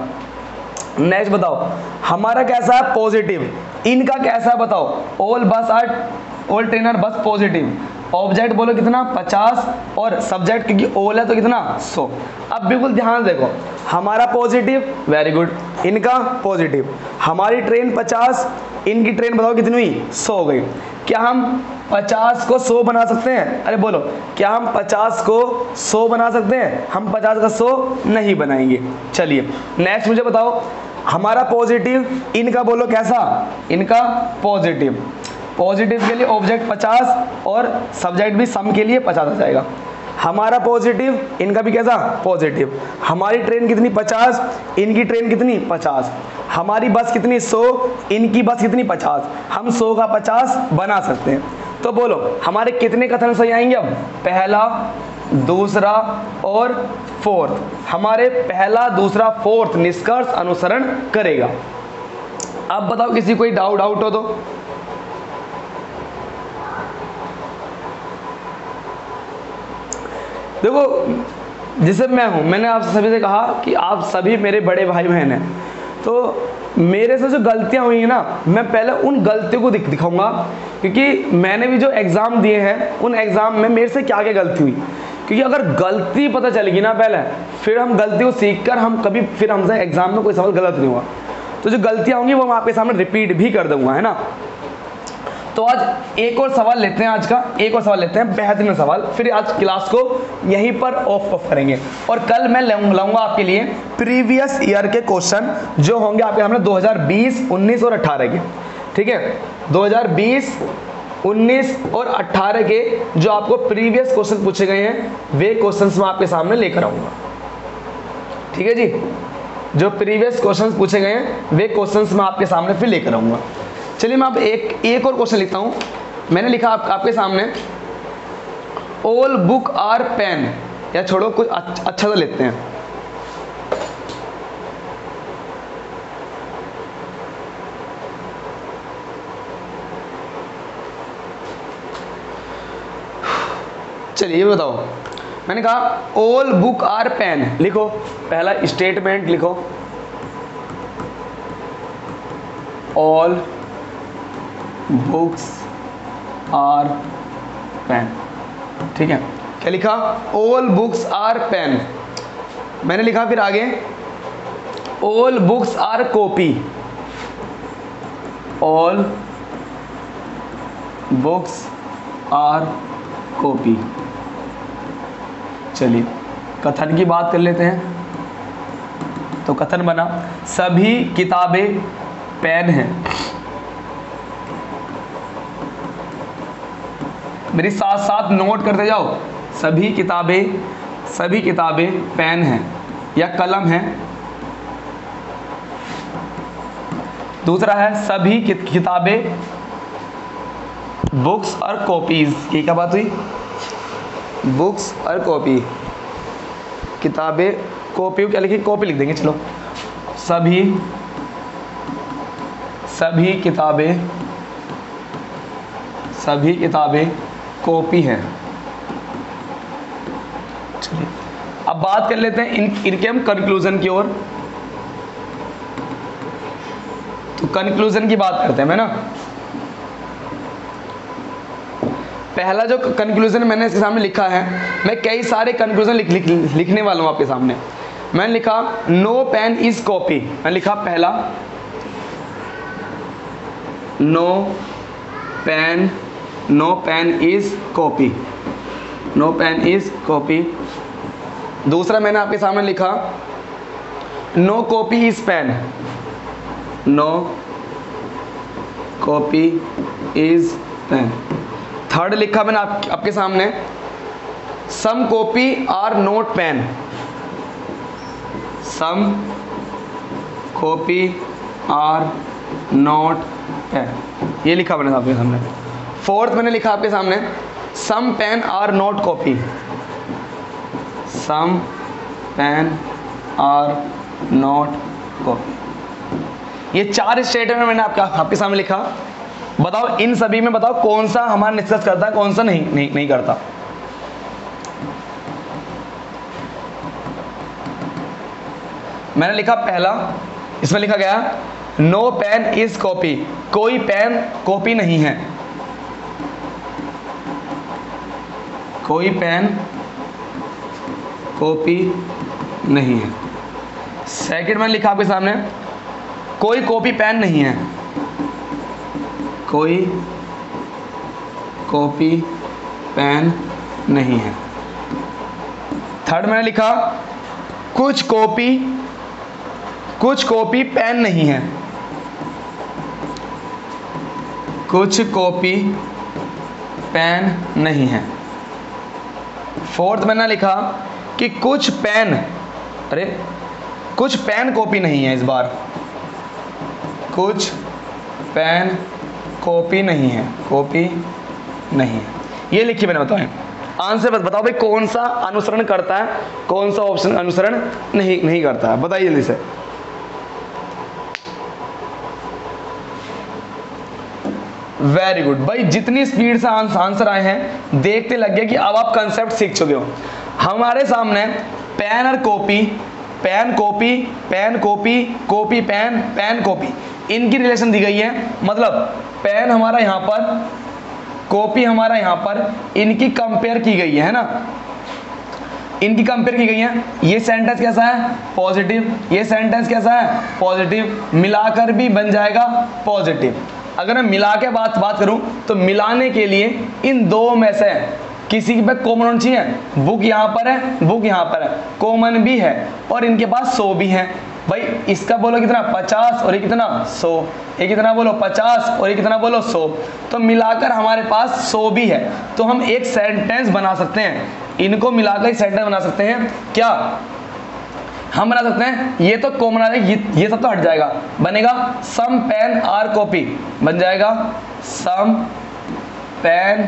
नेक्स्ट बताओ हमारा कैसा है? पॉजिटिव। इनका कैसा है? बताओ ऑल ट्रेन आर बस पॉजिटिव। ऑब्जेक्ट बोलो कितना? 50 और सब्जेक्ट क्योंकि ऑल है तो कितना? 100। अब बिल्कुल ध्यान देखो, हमारा पॉजिटिव, वेरी गुड। इनका पॉजिटिव, हमारी ट्रेन 50, इनकी ट्रेन बताओ कितनी हुई? 100 हो गई। क्या हम 50 को 100 बना सकते हैं? अरे बोलो, क्या हम 50 को 100 बना सकते हैं? हम 50 का 100 नहीं बनाएंगे। चलिए नेक्स्ट मुझे बताओ, हमारा पॉजिटिव, इनका बोलो कैसा? इनका पॉजिटिव। पॉजिटिव के लिए ऑब्जेक्ट 50 और सब्जेक्ट भी सम के लिए 50 आ जाएगा। हमारा पॉजिटिव, इनका भी कैसा? पॉजिटिव। हमारी ट्रेन कितनी? 50। इनकी ट्रेन कितनी? 50। हमारी बस कितनी? 100। इनकी बस कितनी? 50। हम 100 का 50 बना सकते हैं। तो बोलो हमारे कितने कथन सही आएंगे? अब पहला, दूसरा और फोर्थ। हमारे पहला, दूसरा, फोर्थ निष्कर्ष अनुसरण करेगा। अब बताओ किसी कोई डाउट हो तो? देखो जैसे मैं हूं, मैंने आप सभी से कहा कि आप सभी मेरे बड़े भाई बहन हैं, तो मेरे से जो गलतियां हुई हैं ना, मैं पहले उन गलतियों को दिखाऊंगा, क्योंकि मैंने भी जो एग्ज़ाम दिए हैं उन एग्ज़ाम में मेरे से क्या क्या गलती हुई। क्योंकि अगर गलती पता चलेगी ना पहले, फिर हम गलती को सीखकर हम कभी फिर हमसे एग्ज़ाम में कोई सवाल गलत नहीं हुआ। तो जो गलतियां होंगी वो मैं आपके सामने रिपीट भी कर दूंगा, है ना। तो आज एक और सवाल लेते हैं, आज का एक और सवाल लेते हैं, बेहतरीन सवाल। फिर आज क्लास को यहीं पर ऑफ करेंगे और कल मैं लाऊंगा आपके लिए प्रीवियस ईयर के क्वेश्चन जो होंगे आपके सामने 2020, 19 और 18 के। ठीक है, 2020, 19 और 18 के जो आपको प्रीवियस क्वेश्चन पूछे गए हैं वे क्वेश्चंस मैं आपके सामने लेकर आऊंगा। ठीक है जी, जो प्रीवियस क्वेश्चंस पूछे गए हैं वे क्वेश्चंस मैं आपके सामने फिर लेकर आऊंगा। चलिए मैं अब एक और क्वेश्चन लिखता हूं। मैंने लिखा आपके सामने ऑल बुक आर पेन, या छोड़ो कुछ अच्छा सा लेते हैं। चलिए ये बताओ, मैंने कहा ऑल बुक आर पेन, लिखो पहला स्टेटमेंट लिखो, ऑल बुक्स आर पेन, ठीक है। क्या लिखा? All books are pen. मैंने लिखा फिर आगे all books are copy, all books are copy. चलिए कथन की बात कर लेते हैं। तो कथन बना सभी किताबें पेन हैं। मेरी साथ साथ नोट करते जाओ, सभी किताबें पेन हैं या कलम है। दूसरा है सभी किताबें बुक्स और कॉपीज। ये क्या बात हुई? बुक्स और कॉपी, किताबें कॉपी, क्या लिखी? कॉपी लिख देंगे। चलो सभी किताबें कॉपी हैं। चलिए अब बात कर लेते हैं इनके हम कंक्लूजन की ओर। तो कंक्लूजन की बात करते हैं, मैं ना पहला जो कंक्लूजन मैंने इसके सामने लिखा है, मैं कई सारे कंक्लूजन लिखने वाला हूं आपके सामने। मैंने लिखा नो पेन इज कॉपी, मैंने लिखा पहला no pen is copy, no pen is copy. दूसरा मैंने आपके सामने लिखा no copy is pen, no copy is pen. Third लिखा मैंने आपके सामने some copy are not pen, some copy are not pen, ये लिखा मैंने आपके सामने। फोर्थ मैंने लिखा आपके सामने some pen are not copy, some pen are not copy. ये चार स्टेटमेंट मैंने आपके सामने लिखा। बताओ इन सभी में बताओ कौन सा हमारा निष्कर्ष करता है, कौन सा नहीं करता। मैंने लिखा पहला, इसमें लिखा गया नो पेन इज कॉपी, कोई पेन कॉपी नहीं है, कोई पेन कॉपी नहीं है। सेकंड मैंने लिखा आपके सामने कोई कॉपी पेन नहीं है, कोई कॉपी पेन नहीं है। थर्ड मैंने लिखा कुछ कॉपी पेन नहीं है, कुछ कॉपी पेन नहीं है। फोर्थ मैंने लिखा कि कुछ पेन कॉपी नहीं है। इस बार कुछ पेन कॉपी नहीं है, कॉपी नहीं है। ये लिखिए मैंने, बताएं आंसर बताओ भाई कौन सा अनुसरण करता है, कौन सा ऑप्शन अनुसरण नहीं करता है, बताइए जल्दी से। वेरी गुड भाई, जितनी स्पीड से आंसर आए हैं देखते लग गया कि अब आप कंसेप्ट सीख चुके हो। हमारे सामने पेन और copy, pen copy, pen copy, copy pen, pen copy, इनकी रिलेशन दी गई है। मतलब पेन हमारा यहाँ पर, कॉपी हमारा यहाँ पर, इनकी कंपेयर की गई है ना, इनकी कंपेयर की गई है। ये सेंटेंस कैसा है? पॉजिटिव। ये सेंटेंस कैसा है? पॉजिटिव। मिलाकर भी बन जाएगा पॉजिटिव। अगर मैं मिला के बात करूं तो मिलाने के लिए इन दो में से किसी पे कॉमन होना चाहिए। बुक यहाँ पर है, बुक यहाँ पर है, कॉमन भी है और इनके पास 100 भी है। भाई इसका बोलो कितना? 50 और ये कितना? 100। ये कितना बोलो? 50 और ये कितना बोलो? 100। तो मिलाकर हमारे पास 100 भी है। तो हम एक सेंटेंस बना सकते हैं, इनको मिलाकर एक सेंटेंस बना सकते हैं। क्या हम बना सकते हैं? ये तो कॉमन आ जाएगा, ये सब तो हट जाएगा। बनेगा सम पेन आर कॉपी, बन जाएगा some pen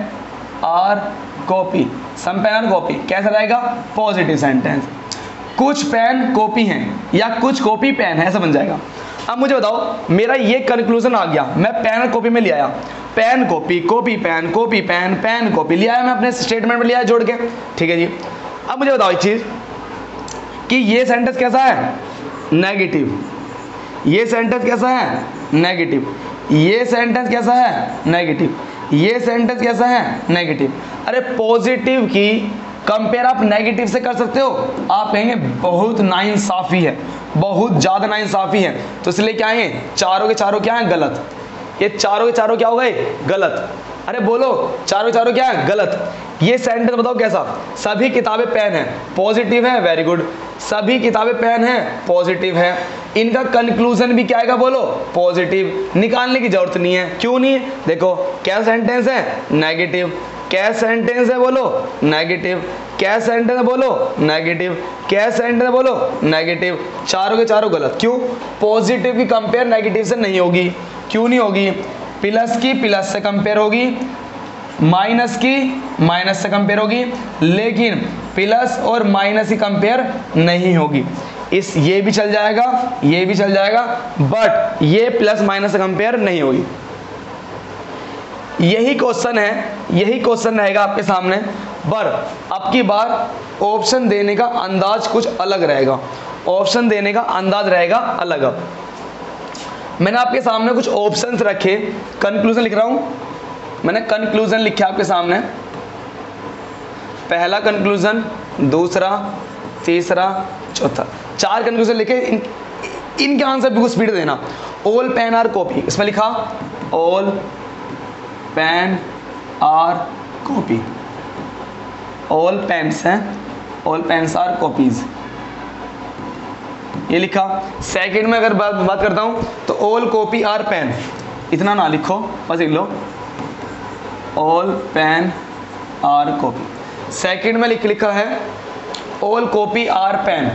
are copy, some pen are copy. कैसा रहेगा? Positive sentence. कुछ पेन कॉपी हैं या कुछ कॉपी पेन है, ऐसा बन जाएगा। अब मुझे बताओ, मेरा ये कंक्लूजन आ गया, मैं पेन और कॉपी में ले आया। Pen copy, copy pen, copy pen, pen copy लिया है, मैं अपने स्टेटमेंट में लिया है जोड़ के, ठीक है जी। अब मुझे बताओ एक चीज कि ये सेंटेंस कैसा है, नेगेटिव, ये सेंटेंस कैसा है, नेगेटिव, ये सेंटेंस कैसा है, नेगेटिव, ये सेंटेंस कैसा है, नेगेटिव। अरे पॉजिटिव की कंपेयर आप नेगेटिव से कर सकते हो, आप कहेंगे बहुत नाइंसाफी है, बहुत ज्यादा नाइंसाफी है, तो इसलिए क्या है, चारों के चारों क्या है, गलत, ये चारों के चारों क्या हो गए, गलत। अरे बोलो चारों के चारों क्या है, गलत। ये सेंटेंस बताओ कैसा, सभी किताबें पेन है, पॉजिटिव है, वेरी गुड, सभी किताबें पेन है, पॉजिटिव है, इनका कंक्लूजन भी क्या आएगा, बोलो पॉजिटिव, निकालने की जरूरत नहीं है, क्यों नहीं, देखो क्या सेंटेंस है, नेगेटिव, क्या सेंटेंस है, बोलो नेगेटिव, क्या सेंटेंस है, बोलो नेगेटिव, क्या सेंटेंस है, बोलो नेगेटिव, चारों के चारों गलत। क्यों, पॉजिटिव की कंपेयर नेगेटिव से नहीं होगी, क्यों नहीं होगी, प्लस की प्लस से कंपेयर होगी, माइनस की माइनस से कंपेयर होगी, लेकिन प्लस और माइनस की कंपेयर नहीं होगी। इस ये भी चल जाएगा, ये भी चल जाएगा, बट ये प्लस माइनस से कंपेयर नहीं होगी। यही क्वेश्चन है, यही क्वेश्चन रहेगा आपके सामने, पर अब की बार ऑप्शन देने का अंदाज कुछ अलग रहेगा, ऑप्शन देने का अंदाज रहेगा अलग। मैंने आपके सामने कुछ ऑप्शंस रखे, कंक्लूजन लिख रहा हूं, मैंने कंक्लूजन लिखा आपके सामने, पहला कंक्लूजन, दूसरा, तीसरा, चौथा, 4 कंक्लूजन लिखे, इनके आंसर बिल्कुल स्पीड देना। ऑल पेन आर कॉपी, इसमें लिखा all pen are copy, all pens हैं, ऑल पेन्स आर कॉपीज, ये लिखा। सेकंड में अगर बात करता हूं तो ऑल कॉपी आर पेन, इतना ना लिखो, बस लिख लो all pen are copy. Second में लिखा है all copy are pen,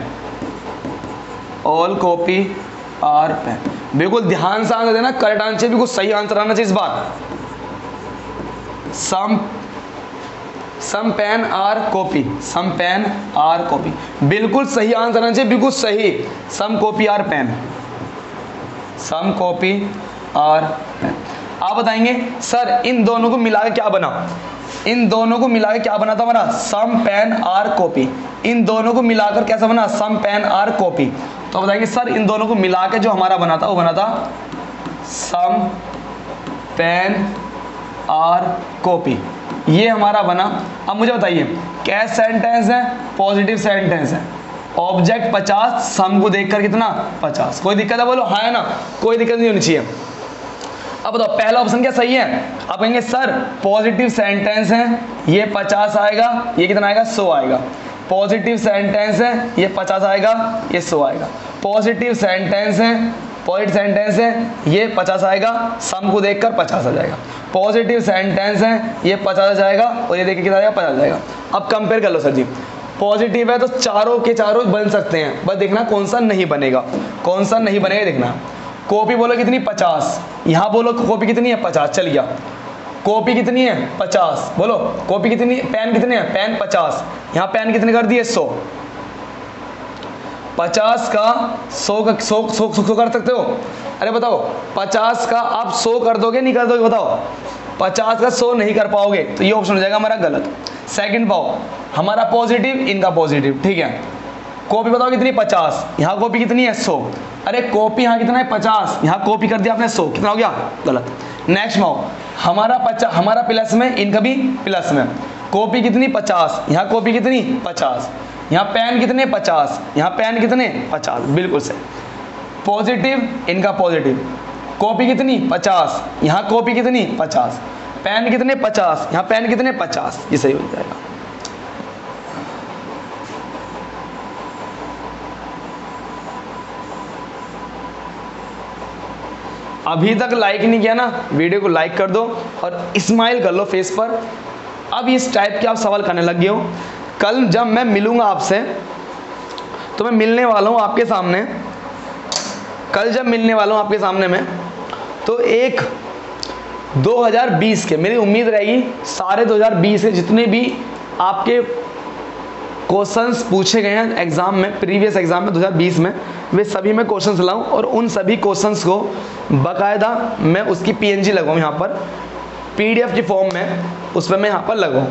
all copy are pen, बिल्कुल ध्यान से आंसर देना, करेक्ट आंसर बिल्कुल सही आंसर आना चाहिए इस बार। Some pen are copy, some pen are copy, बिल्कुल सही आंसर आना चाहिए, बिल्कुल सही, some copy are pen, some copy are pen. आप बताएंगे सर इन दोनों को मिला के क्या बना, इन दोनों को मिला के क्या बना था हमारा, सम पेन आर कॉपी, इन दोनों को मिलाकर कैसा बना, सम पेन आर कॉपी। तो बताएंगे सर इन दोनों को मिला के जो हमारा बना था वो बना था सम पेन आर कॉपी, ये हमारा बना। अब मुझे बताइए क्या सेंटेंस है, पॉजिटिव सेंटेंस है, ऑब्जेक्ट 50, सम को देखकर कितना 50, कोई दिक्कत है बोलो, हाँ है ना, कोई दिक्कत नहीं होनी चाहिए। अब बताओ पहला ऑप्शन क्या सही है, आप कहेंगे सर पॉजिटिव सेंटेंस है, ये 50 आएगा, ये कितना आएगा 100 आएगा, पॉजिटिव सेंटेंस है, ये 50 आएगा, ये 100 आएगा, पॉजिटिव सेंटेंस है, पॉजिटिव सेंटेंस है, ये 50 आएगा, सम को देखकर 50 आ जाएगा, पॉजिटिव सेंटेंस है, ये 50 आ जाएगा, और ये देखिए कितना आएगा 50 आ जाएगा। अब कंपेयर कर लो सर जी, पॉजिटिव है तो चारों के चारों बन सकते हैं, बस देखना कौन सा नहीं बनेगा, कौन सा नहीं बनेगा देखना। कॉपी बोलो कितनी 50, यहाँ बोलो कॉपी कितनी है 50, चल गया, कॉपी कितनी है 50, बोलो कॉपी कितनी, पेन कितने हैं, पेन 50, यहाँ पेन कितने कर दिए 100, 50 का 100 का 100 कर सकते हो, अरे बताओ 50 का आप 100 कर दोगे नहीं कर दोगे, बताओ 50 का 100 नहीं कर पाओगे, तो ये ऑप्शन हो जाएगा हमारा गलत। सेकंड पाओ, हमारा पॉजिटिव, इनका पॉजिटिव, ठीक है, कॉपी बताओ कितनी 50, यहाँ कॉपी कितनी है 100, अरे कॉपी यहाँ कितना है 50, यहाँ कॉपी कर दिया आपने 100, कितना हो गया गलत। नेक्स्ट पाओ, हमारा प्लस में, इनका भी प्लस में, कॉपी कितनी 50, यहाँ कॉपी कितनी 50, यहाँ पेन कितने 50, यहाँ पेन कितने 50, बिल्कुल सही। पॉजिटिव, इनका पॉजिटिव, कॉपी कितनी 50, यहाँ कॉपी कितनी 50, पेन कितने 50, यहाँ पेन कितने 50, ये सही हो जाएगा। अभी तक लाइक नहीं किया ना, वीडियो को लाइक कर दो और स्माइल कर लो फेस पर। अब इस टाइप के आप सवाल करने लग गए हो, कल जब मैं मिलूंगा आपसे, तो मैं मिलने वाला हूँ आपके सामने, कल जब मिलने वाला हूँ आपके सामने में, तो एक 2020 के, मेरी उम्मीद रहेगी सारे 2020 के जितने भी आपके क्वेश्चंस पूछे गए हैं एग्जाम में, प्रीवियस एग्जाम में 2020 में, वे सभी मैं क्वेश्चंस लाऊं और उन सभी क्वेश्चंस को बाकायदा मैं उसकी पीएनजी लगाऊं यहाँ पर, PDF की फॉर्म में उस पर मैं यहाँ पर लगाऊँ,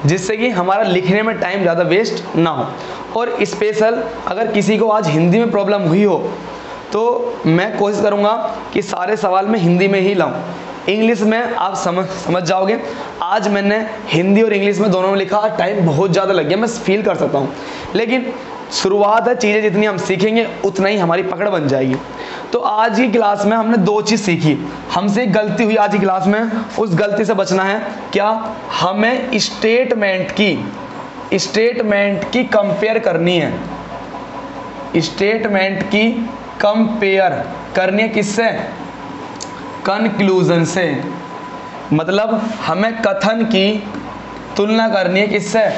जिससे कि हमारा लिखने में टाइम ज़्यादा वेस्ट ना हो। और स्पेशल अगर किसी को आज हिंदी में प्रॉब्लम हुई हो तो मैं कोशिश करूँगा कि सारे सवाल मैं हिंदी में ही लाऊँ। इंग्लिश में आप समझ जाओगे। आज मैंने हिंदी और इंग्लिश में दोनों में लिखा, टाइम बहुत ज़्यादा लग गया, मैं फील कर सकता हूँ, लेकिन शुरुआत है। चीज़ें जितनी हम सीखेंगे उतना ही हमारी पकड़ बन जाएगी। तो आज की क्लास में हमने 2 चीज़ सीखी। हमसे एक गलती हुई आज की क्लास में, उस गलती से बचना है। क्या? हमें स्टेटमेंट की कंपेयर करनी है। स्टेटमेंट की कंपेयर करनी है किससे? कंक्लूजन से। मतलब हमें कथन की तुलना करनी है किससे?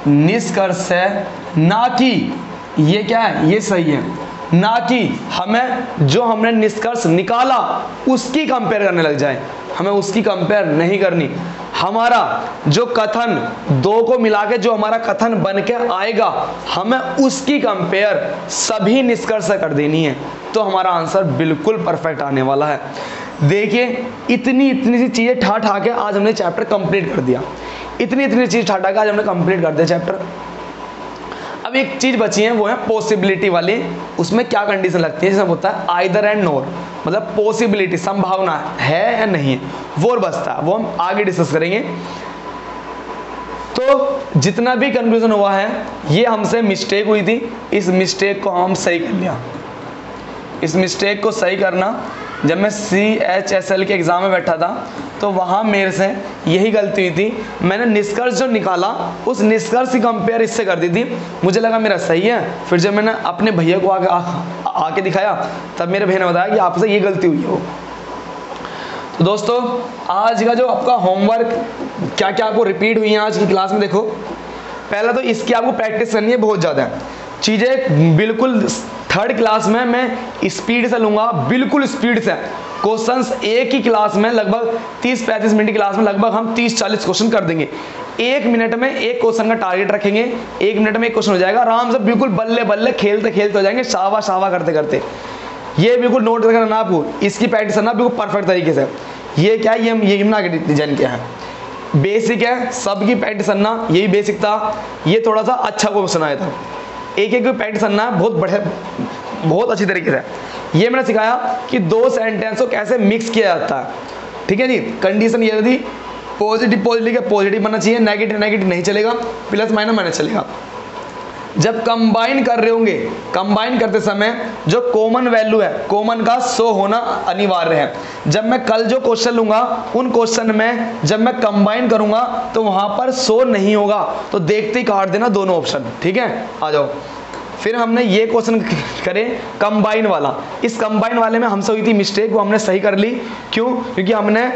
निष्कर्ष से। ना कि ये क्या है, ये सही है, ना कि हमें जो हमने निष्कर्ष निकाला उसकी कंपेयर करने लग जाए। हमें उसकी कंपेयर नहीं करनी। हमारा जो कथन 2 को मिला के जो हमारा कथन बन के आएगा, हमें उसकी कंपेयर सभी निष्कर्ष से कर देनी है। तो हमारा आंसर बिल्कुल परफेक्ट आने वाला है। देखिए इतनी सी चीज़ें ठा के आज हमने चैप्टर कंप्लीट कर दिया। इतनी चीज़ ठा के आज हमने कंप्लीट कर दिया चैप्टर। अब एक चीज़ बची है, वो है पॉसिबिलिटी वाली। उसमें क्या कंडीशन लगती है? जैसे होता है आइदर एंड नोर, मतलब पॉसिबिलिटी, संभावना है या नहीं है, वो बचता है। वो हम आगे डिस्कस करेंगे। तो जितना भी कंक्लूजन हुआ है, ये हमसे मिस्टेक हुई थी, इस मिस्टेक को हम सही कर लिया। इस मिस्टेक को सही करना, जब मैं CHSL के एग्ज़ाम में बैठा था तो वहाँ मेरे से यही गलती हुई थी। मैंने निष्कर्ष जो निकाला उस निष्कर्ष की कंपेयर इससे कर दी थी। मुझे लगा मेरा सही है। फिर जब मैंने अपने भैया को आके दिखाया, तब मेरे भैया ने बताया कि आपसे ये गलती हुई हो। तो दोस्तों, आज का जो आपका होमवर्क क्या क्या आपको रिपीट हुई है आज की क्लास में, देखो पहला तो इसकी आपको प्रैक्टिस करनी है बहुत ज़्यादा। चीज़ें बिल्कुल 3rd क्लास में मैं स्पीड से लूँगा, बिल्कुल स्पीड से। क्वेश्चंस एक ही क्लास में लगभग 30-35 मिनट की क्लास में लगभग हम 30-40 क्वेश्चन कर देंगे। 1 मिनट में एक क्वेश्चन का टारगेट रखेंगे, 1 मिनट में एक क्वेश्चन हो जाएगा। आराम से बिल्कुल बल्ले बल्ले खेलते हो जाएंगे, शावा करते करते। ये बिल्कुल नोट करना ना आपको, इसकी प्रैक्टिस करना बिल्कुल परफेक्ट तरीके से। ये क्या है? ये बना के डिजाइन किया है, बेसिक है, सबकी प्रैक्टिस करना, यही बेसिक था। ये थोड़ा सा अच्छा क्वेश्चन आया था, एक प्रैक्टिस करना है बहुत अच्छी तरीके से। ये मैंने सिखाया कि 2 सेंटेंस को कैसे मिक्स किया जाता है। ठीक है जी। कंडीशन ये थी, पॉजिटिव का पॉजिटिव बनना चाहिए, नेगेटिव नहीं चलेगा, प्लस माइनस चलेगा। जब कंबाइन कर रहे होंगे, कंबाइन करते समय जो कॉमन वैल्यू है, कॉमन का 100 होना अनिवार्य है। जब मैं कल जो क्वेश्चन लूंगा, उन क्वेश्चन में जब मैं कंबाइन करूंगा तो वहां पर 100 नहीं होगा, तो देखते ही काट देना दोनों ऑप्शन। ठीक है, आ जाओ। फिर हमने ये क्वेश्चन करे कंबाइन वाला। इस कंबाइन वाले में हमसे हुई थी मिस्टेक, वो हमने सही कर ली। क्यों? क्योंकि हमने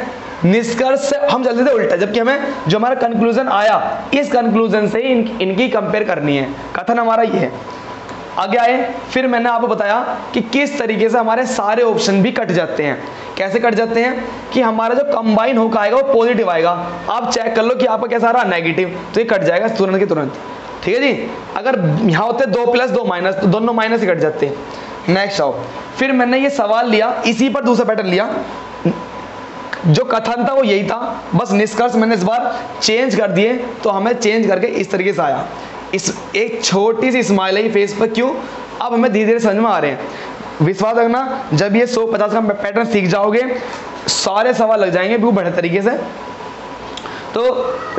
निष्कर्ष से हम चलते थे उल्टा, जबकि हमें जो हमारा कंक्लूजन आया, इस कंक्लूजन से ही इनकी कंपेयर करनी है। कथन हमारा ये है। आगे आए, फिर मैंने आपको बताया कि किस तरीके से हमारे सारे ऑप्शन भी कट जाते हैं। कैसे कट जाते हैं? कि हमारा जो कंबाइन होकर आएगा वो पॉजिटिव आएगा। आप चेक कर लो कि आपका कैसा रहा, नेगेटिव, तो ये कट जाएगा तुरंत के तुरंत। ठीक है जी। अगर यहाँ होते 2 प्लस 2 माइनस, तो दोनों माइनस ही कट जाते हैं। नेक्स्ट आओ, फिर मैंने ये सवाल लिया, इसी पर दूसरा पैटर्न लिया। जो कथन था वो यही था, बस निष्कर्ष मैंने इस बार चेंज कर दिए, तो हमें चेंज करके इस तरीके से आया। इस एक छोटी सी स्माइल है फेस पर। क्यों? अब हमें धीरे धीरे समझ में आ रहे हैं। विश्वास रखना, जब ये 150 का पैटर्न सीख जाओगे, सारे सवाल लग जाएंगे बिल्कुल बढ़िया तरीके से। तो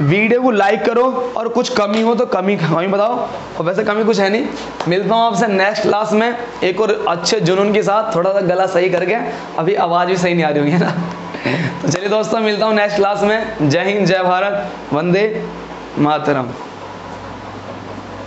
वीडियो को लाइक करो, और कुछ कमी हो तो कमी बताओ, और वैसे कमी कुछ है नहीं। मिलता हूँ आपसे नेक्स्ट क्लास में एक और अच्छे जुनून के साथ, थोड़ा सा गला सही करके। अभी आवाज़ भी सही नहीं आ रही होगी ना। तो चलिए दोस्तों, मिलता हूँ नेक्स्ट क्लास में। जय हिंद, जय भारत, वंदे मातरम।